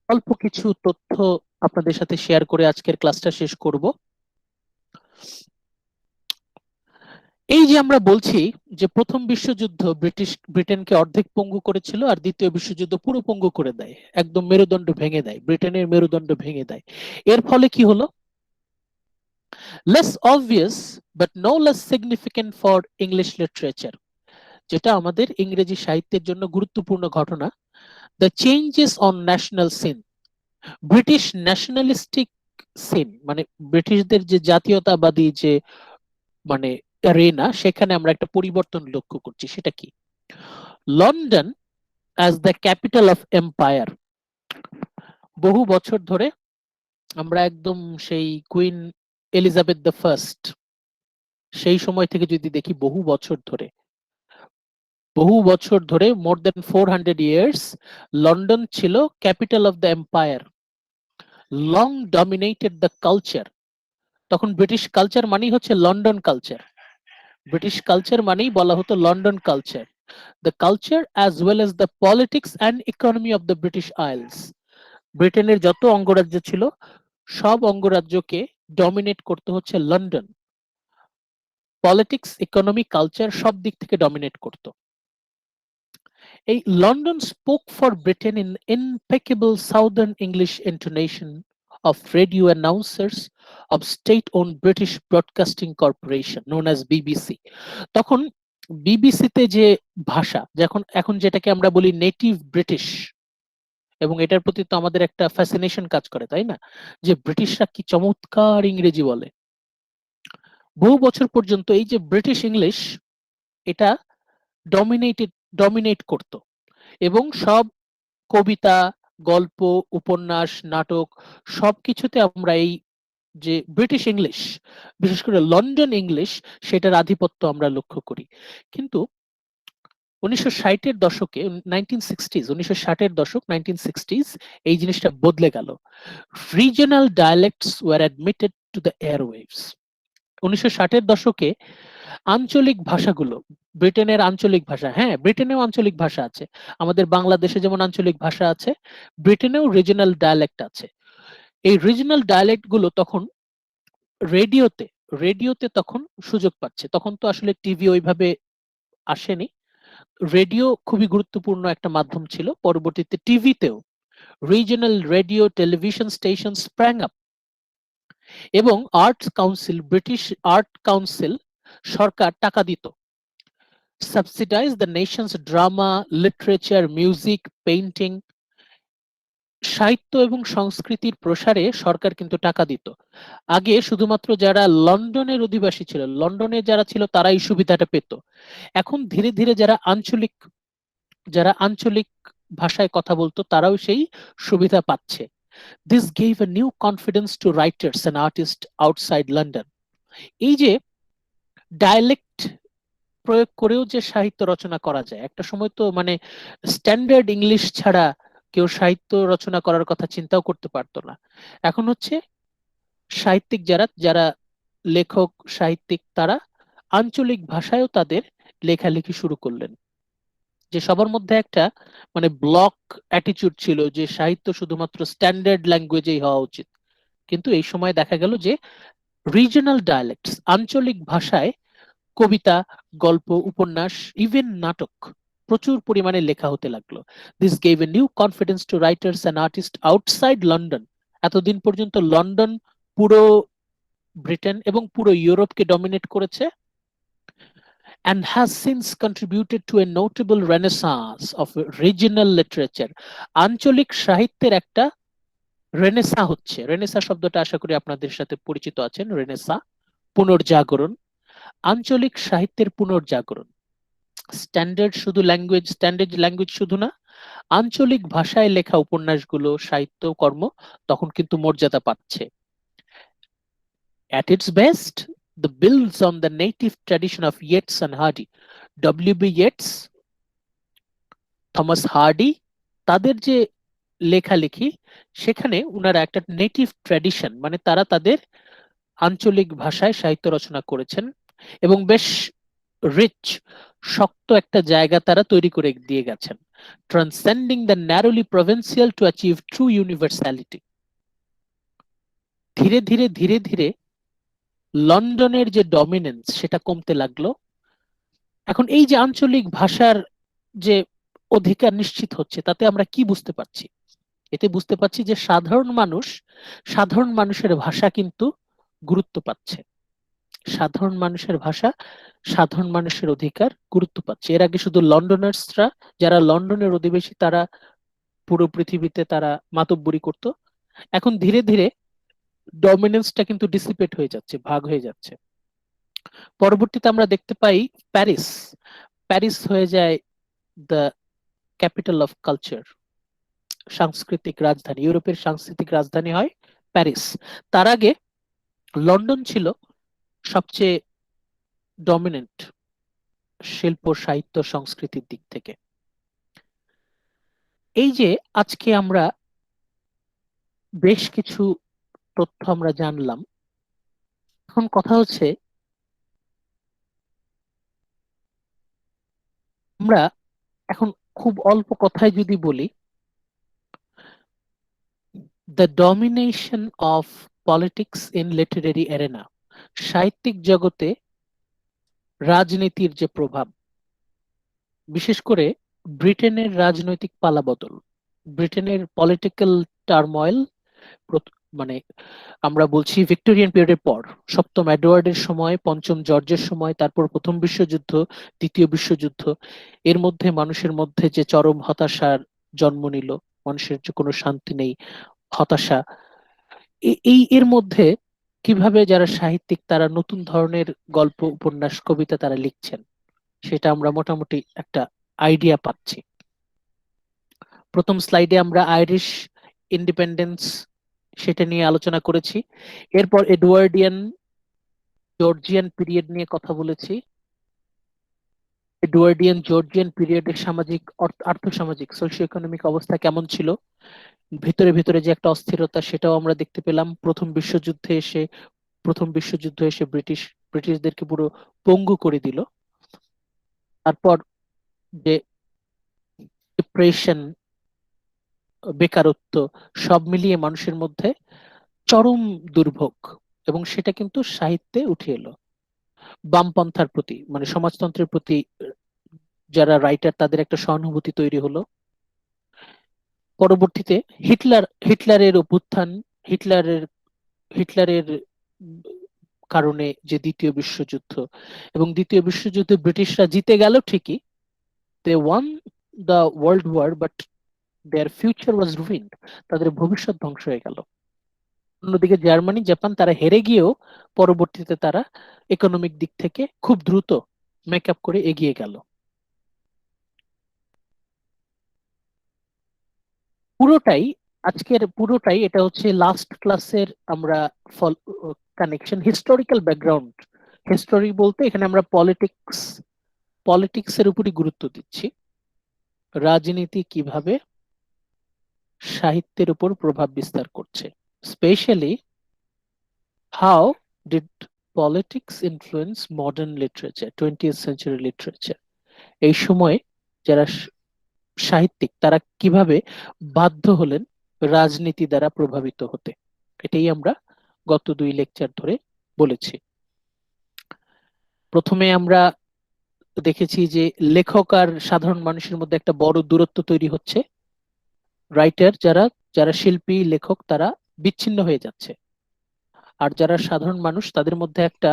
অল্প কিছু তথ্য আপনাদের সাথে শেয়ার করে আজকের ক্লাসটা শেষ করব। এই যে আমরা বলছি যে প্রথম বিশ্বযুদ্ধ ব্রিটেনকে অর্ধেক পঙ্গু করেছিল, আর দ্বিতীয় বিশ্বযুদ্ধ পুরো পঙ্গু করে দেয়, একদম মেরুদণ্ড ভেঙে দেয়, ব্রিটেনের মেরুদণ্ড ভেঙে দেয়। এর ফলে কি হলো? Less obvious but no less significant for English literature, যেটা আমাদের ইংরেজি সাহিত্যের জন্য গুরুত্বপূর্ণ ঘটনা, the changes on national scene. British nationalistic scene, মানে ব্রিটিশদের যে জাতীয়তাবাদী যে মানে এরেনা, সেখানে আমরা একটা পরিবর্তন লক্ষ্য করছি। সেটা কি? London as the capital of empire. বহু বছর ধরে আমরা একদম সেই কুইন এলিজাবেথ দ্য ফার্স্ট, সেই সময় থেকে যদি দেখি, বহু বছর ধরে মোর দেন 400 ইয়ার্স লন্ডন ছিল capital of the empire, long dominated the culture. তখন ব্রিটিশ কালচার মানেই হচ্ছে লন্ডন কালচার, ব্রিটিশ কালচার মানেই বলা হতো London culture. The culture as well as the politics and economy of the British আইলস। ব্রিটেনের যত অঙ্গরাজ্য ছিল, সব অঙ্গরাজ্যকে ডমিনেট করতে হচ্ছে লন্ডন। পলিটিক্স, ইকোনমি, কালচার সব দিক থেকে ডমিনেট করত। এই London spoke for Britain in ইম্পেকেবল southern English intonation of radio announcers of state-owned British Broadcasting Corporation known as BBC. তখন বিবিসিতে যে ভাষা এখন যেটাকে আমরা বলি নেটিভ ব্রিটিশ, এবং এটার প্রতি তো আমাদের একটা ফ্যাসিনেশন কাজ করে, তাই না, যে ব্রিটিশরা কি চমৎকার ইংরেজি বলে। বহু বছর পর্যন্ত এই যে ব্রিটিশ ইংলিশ এটা ডমিনেট করত, এবং সব কবিতা, গল্প, উপন্যাস, নাটক সবকিছুতে আমরা এই যে ব্রিটিশ ইংলিশ, বিশেষ করে লন্ডন ইংলিশ, সেটার আধিপত্য আমরা লক্ষ্য করি। কিন্তু 1960-এর দশকে 1960s দশক 1960s এই জিনিসটা বদলে গেল। Regional dialects were admitted to the airwaves. 1960-এর দশকে আঞ্চলিক ভাষাগুলো, ব্রিটেনের আঞ্চলিক ভাষা, হ্যাঁ ব্রিটেনেও আঞ্চলিক ভাষা আছে, আমাদের বাংলাদেশে যেমন আঞ্চলিক ভাষা আছে, ব্রিটেনেও রিজিওনাল ডায়ালেক্ট আছে। এই রিজিওনাল ডায়ালেক্ট গুলো তখন রেডিওতে তখন সুযোগ পাচ্ছে। তখন তো আসলে টিভি ওইভাবে আসেনি, রেডিও খুবই গুরুত্বপূর্ণ একটা মাধ্যম ছিল। পরবর্তীতে টিভিতেও regional radio television station sprang up, এবং ব্রিটিশ আর্ট কাউন্সিল সরকার টাকা দিত, subsidise the Nations drama, literature, music, painting. সাহিত্য এবং সংস্কৃতির প্রসারে সরকার কিন্তু টাকা দিত। আগে শুধুমাত্র যারা লন্ডনের অধিবাসী ছিল, লন্ডনে যারা ছিল তারা এই সুবিধাটা পেত। এখন ধীরে ধীরে যারা আঞ্চলিক ভাষায় কথা বলতো তারাও সেই সুবিধা পাচ্ছে। This gave a new confidence to writers and artists outside London. এই যে ডায়ালেক্ট প্রয়োগ করেও যে সাহিত্য রচনা করা যায়, একটা সময় তো মানে স্ট্যান্ডার্ড ইংলিশ ছাড়া কেউ সাহিত্য রচনা করার কথা চিন্তাও করতে পারতো না। এখন হচ্ছে সাহিত্যিক যারা লেখক সাহিত্যিক তারা আঞ্চলিক ভাষায়ও তাদের লেখালেখি শুরু করলেন। যে সবার মধ্যে একটা মানে ব্লক অ্যাটিটিউড ছিল যে সাহিত্য শুধুমাত্র স্ট্যান্ডার্ড ল্যাঙ্গুয়েজেই হওয়া উচিত, কিন্তু এই সময় দেখা গেল যে রিজিওনাল ডায়ালেক্টস, আঞ্চলিক ভাষায় কবিতা, গল্প, উপন্যাস, ইভেন নাটক প্রচুর পরিমাণে লেখা হতে লাগলো। This gave a new confidence to writers and artist outside London. এতদিন পর্যন্ত লন্ডন পুরো ব্রিটেন এবং পুরো ইউরোপকে ডমিনেট করেছে, and has since contributed to a notable renaissance of regional literature. আঞ্চলিক সাহিত্যের একটা রেনেসা হচ্ছে। রেনেসা শব্দটা আশা করি আপনাদের সাথে পরিচিত আছেন। রেনেসা পুনর্জাগরণ, আঞ্চলিক সাহিত্যের পুনর্জাগরণ। স্ট্যান্ডার্ড ল্যাঙ্গুয়েজ শুধু না, আঞ্চলিক ভাষায় লেখা উপন্যাসগুলো, সাহিত্যকর্ম তখন কিন্তু মর্যাদা পাচ্ছে। At its best, the builds on the native tradition of Yeats and Hardy. W.B. Yeats, Thomas Hardy, তাদের যে লেখালেখি সেখানে উনারা একটা নেটিভ ট্র্যাডিশন মানে তারা তাদের আঞ্চলিক ভাষায় সাহিত্য রচনা করেছেন, এবং বেশ রিচ শক্ত একটা জায়গা তারা তৈরি করে দিয়ে গেছেন। Transcending the narrowly provincial to achieve true universality. ধীরে ধীরে ধীরে ধীরে লন্ডনের যে ডমিনেন্স সেটা কমতে লাগলো। এখন এই যে আঞ্চলিক ভাষার যে অধিকার নিশ্চিত হচ্ছে, তাতে আমরা কি বুঝতে পারছি? এতে বুঝতে পারছি যে সাধারণ মানুষের ভাষা কিন্তু গুরুত্ব পাচ্ছে। সাধারণ মানুষের ভাষা, সাধারণ মানুষের অধিকার গুরুত্ব পাচ্ছে। এর আগে শুধু লন্ডনার্সরা, যারা লন্ডনের অধিবাসী, তারা পুরো পৃথিবীতে তারা মাতব্বরি করত। এখন ধীরে ধীরে ডমিনেন্সটা কিন্তু ডিসিপেট হয়ে যাচ্ছে, ভাগ হয়ে যাচ্ছে। পরবর্তীতে আমরা দেখতে পাই প্যারিস হয়ে যায় দ্য ক্যাপিটাল অফ কালচার, সাংস্কৃতিক রাজধানী। ইউরোপের সাংস্কৃতিক রাজধানী হয় প্যারিস। তার আগে লন্ডন ছিল সবচেয়ে ডমিনেন্ট শিল্প, সাহিত্য, সংস্কৃতির দিক থেকে। এই যে আজকে আমরা বেশ কিছু তথ্য আমরা জানলাম, এখন কথা হচ্ছে আমরা এখন খুব অল্প কথায় যদি বলি, the domination of politics in literary arena, সাহিত্যিক জগতে রাজনীতির যে প্রভাব, বিশেষ করে ব্রিটেনের রাজনৈতিক পালাবদল, ব্রিটেনের পলিটিক্যাল টার্ময়েল মানে আমরা বলছি ভিক্টোরিয়ান পিরিয়ডের পর, সপ্তম এডওয়ার্ডের সময়, পঞ্চম জর্জের সময়, তারপর প্রথম বিশ্বযুদ্ধ, দ্বিতীয় বিশ্বযুদ্ধ, এর মধ্যে মানুষের মধ্যে যে চরম হতাশার জন্ম নিল, মানুষের যে কোনো শান্তি নেই, হতাশা, এই এর মধ্যে কিভাবে যারা সাহিত্যিক তারা নতুন ধরনের গল্প, উপন্যাস, কবিতা তারা লিখছেন, সেটা আমরা মোটামুটি একটা আইডিয়া পাচ্ছি। প্রথম স্লাইডে আমরা আইরিশ ইন্ডিপেন্ডেন্স সেটা নিয়ে আলোচনা করেছি। এরপর এডওয়ার্ডিয়ান জর্জিয়ান পিরিয়ড নিয়ে কথা বলেছি। এডওয়ার্ডিয়ান জর্জিয়ান পিরিয়ডের সামাজিক, আর্থসামাজিক, সোশিও ইকোনমিক অবস্থা কেমন ছিল, ভিতরে ভিতরে যে একটা অস্থিরতা, সেটাও আমরা দেখতে পেলাম। প্রথম বিশ্বযুদ্ধ এসে ব্রিটিশদেরকে পুরো পঙ্গু করে দিল। তারপর যে ডিপ্রেশন, বেকারত্ব, সব মিলিয়ে মানুষের মধ্যে চরম দুর্ভোগ, এবং সেটা কিন্তু সাহিত্যে উঠে এলো। বামপন্থার প্রতি, মানে সমাজতন্ত্রের প্রতি যারা রাইটার, তাদের একটা সহানুভূতি তৈরি হলো। পরবর্তীতে হিটলারের অভ্যুত্থান, হিটলারের কারণে যে দ্বিতীয় বিশ্বযুদ্ধ, এবং দ্বিতীয় যুদ্ধে ব্রিটিশরা জিতে গেল ঠিকই, they won the world war, but their future was ruined, তাদের ভবিষ্যৎ ধ্বংস হয়ে গেল। অন্যদিকে জার্মানি, জাপান তারা হেরে গিয়েও পরবর্তীতে তারা ইকোনমিক দিক থেকে খুব দ্রুত মেকআপ করে এগিয়ে গেল। পুরোটাই এটা হচ্ছে লাস্ট ক্লাসের আমরা কানেকশন, হিস্টোরিক্যাল ব্যাকগ্রাউন্ড। হিস্টোরি বলতে এখানে আমরা পলিটিক্স এর উপরই গুরুত্ব দিচ্ছি। রাজনীতি কিভাবে সাহিত্যের উপর প্রভাব বিস্তার করছে, specially how did politics influence modern literature, 20th century literature. এই সময় যারা সাহিত্যিক তারা কিভাবে বাধ্য হলেন রাজনীতি দ্বারা প্রভাবিত হতে, এটাই আমরা গত 2 লেকচার ধরে বলেছি। প্রথমে আমরা দেখেছি যে লেখক আর সাধারণ মানুষের মধ্যে একটা বড় দূরত্ব তৈরি হচ্ছে। রাইটার, যারা শিল্পী, লেখক, তারা বিচ্ছিন্ন হয়ে যাচ্ছে, আর যারা সাধারণ মানুষ তাদের মধ্যে একটা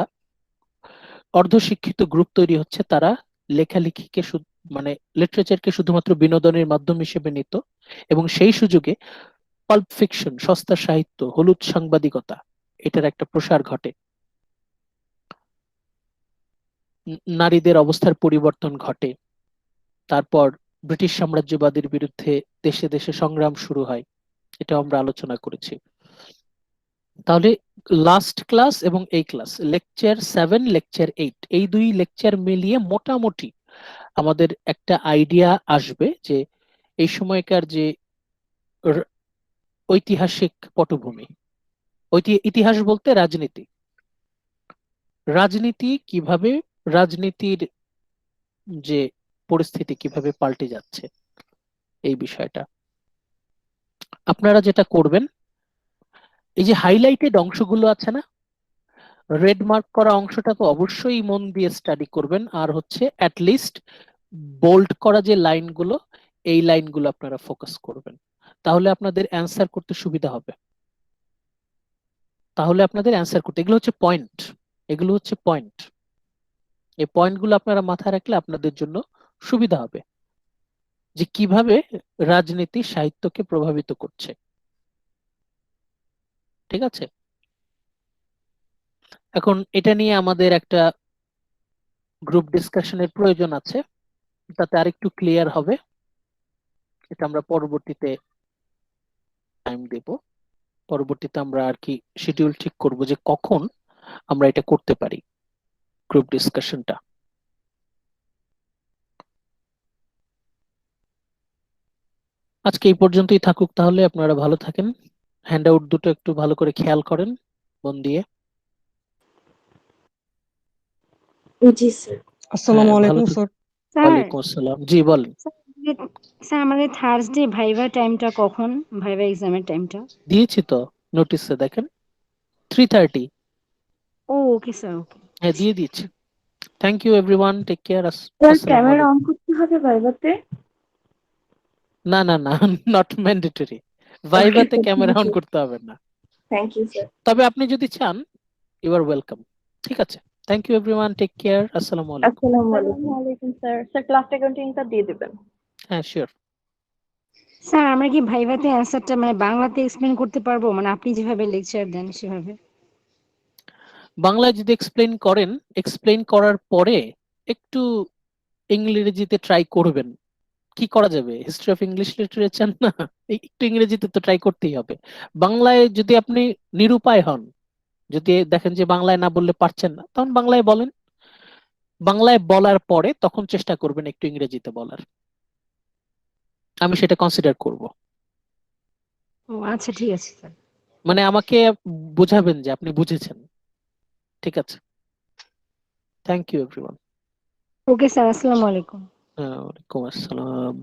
অর্ধশিক্ষিত গ্রুপ তৈরি হচ্ছে। তারা লেখালেখিকে মানে লিটারেচারকে শুধুমাত্র বিনোদনের মাধ্যম হিসেবে নিত, এবং সেই সুযোগে পাল্প ফিকশন, সস্তা সাহিত্য, হলুদ সাংবাদিকতা, এটার একটা প্রসার ঘটে। নারীদের অবস্থার পরিবর্তন ঘটে। তারপর ব্রিটিশ সাম্রাজ্যবাদের বিরুদ্ধে দেশে দেশে সংগ্রাম শুরু হয়, এটা আমরা আলোচনা করেছি। তাহলে লাস্ট ক্লাস এবং এই ক্লাস, লেকচার 7, লেকচার 8, এই 2 লেকচার মিলিয়ে মোটামুটি আমাদের একটা আইডিয়া আসবে যে এই সময়কার যে ঐতিহাসিক পটভূমি, ইতিহাস বলতে রাজনীতি কিভাবে, রাজনীতির যে পরিস্থিতি কিভাবে পাল্টে যাচ্ছে, এই বিষয়টা। আপনারা যেটা করবেন, এই যে হাইলাইটেড অংশগুলো আছে না, রেড মার্ক করা অংশটা তো অবশ্যই মন দিয়ে স্টাডি করবেন, আর হচ্ছে অ্যাটলিস্ট বোল্ড করা যে লাইনগুলো, এই লাইনগুলো আপনারা ফোকাস করবেন, তাহলে আপনাদের অ্যান্সার করতে সুবিধা হবে। এগুলো হচ্ছে পয়েন্ট। এই পয়েন্টগুলো আপনারা মাথায় রাখলে আপনাদের জন্য সুবিধা হবে যে কিভাবে রাজনীতি সাহিত্যকে প্রভাবিত করছে। ঠিক আছে, এখন এটা নিয়ে আমাদের একটা গ্রুপ ডিসকাশনের প্রয়োজন আছে, তাতে আরেকটু ক্লিয়ার হবে। এটা আমরা পরবর্তীতে টাইম দেব, পরবর্তীতে আমরা আর কি শিডিউল ঠিক করব যে কখন আমরা এটা করতে পারি, গ্রুপ ডিসকাশনটা। আজকে এই পর্যন্তই থাকুক, তাহলে আপনারা ভালো থাকেন। হ্যান্ডআউট দুটো একটু ভালো করে খেয়াল করেন মন দিয়ে। জি স্যার। আসসালামু ভালো আলাইকুম থাকুন। স্যার। স্যার ওয়ালাইকুম আসসালাম। জি বলেন। স্যার আমাদের থার্সডে ভাইভা টাইমটা কখন? ভাইভা এক্সামের টাইমটা? দিয়েছি তো নোটিশে, দেখেন 3:30। ও ওকে স্যার, ওকে। হ্যাঁ, দিয়ে দিয়েছি। Thank you everyone, take care. Sir আসসালামু ক্যামেরা আলাইকুম। অন করতে হবে ভাইভাতে? না, নট ম্যান্ডেটরি। ভাইভাতে ক্যামেরা অন করতে হবে না। Thank you sir. তবে আপনি যদি চান ইউ আর ওয়েলকাম। ঠিক আছে, thank you everyone, take care, আসসালামু আলাইকুম। আসসালামু আলাইকুম। আসসালামু আলাইকুম স্যার। স্যার ক্লাসটা কন্টিনিউটা দিয়ে দিবেন। হ্যাঁ শিওর। স্যার আমরা কি ভাইভাতে অ্যান্সারটা মানে বাংলাতে এক্সপ্লেন করতে পারবো, মানে আপনি যেভাবে লেকচার দেন সেভাবে? বাংলায় যদি এক্সপ্লেইন করেন, এক্সপ্লেইন করার পরে একটু ইংরেজিতে ট্রাই করবেন। কি করা যাবে, হিস্ট্রি অফ ইংলিশ লিটারেচার না, একটু ইংরেজিতে তো ট্রাই করতেই হবে। বাংলায় যদি আপনি নিরুপায় হন, যদি দেখেন যে বাংলায় না বললে পারছেন না, তখন বাংলায় বলেন। বাংলায় বলার পরে তখন চেষ্টা করবেন একটু ইংরেজিতে বলার। আমি সেটা কনসিডার করব। ও আচ্ছা, ঠিক আছে স্যার। মানে আমাকে বোঝাবেন যে আপনি বুঝেছেন। ঠিক আছে, thank you everyone. Okay sir, আসসালামু আলাইকুম। ওয়ালাইকুম আসসালাম।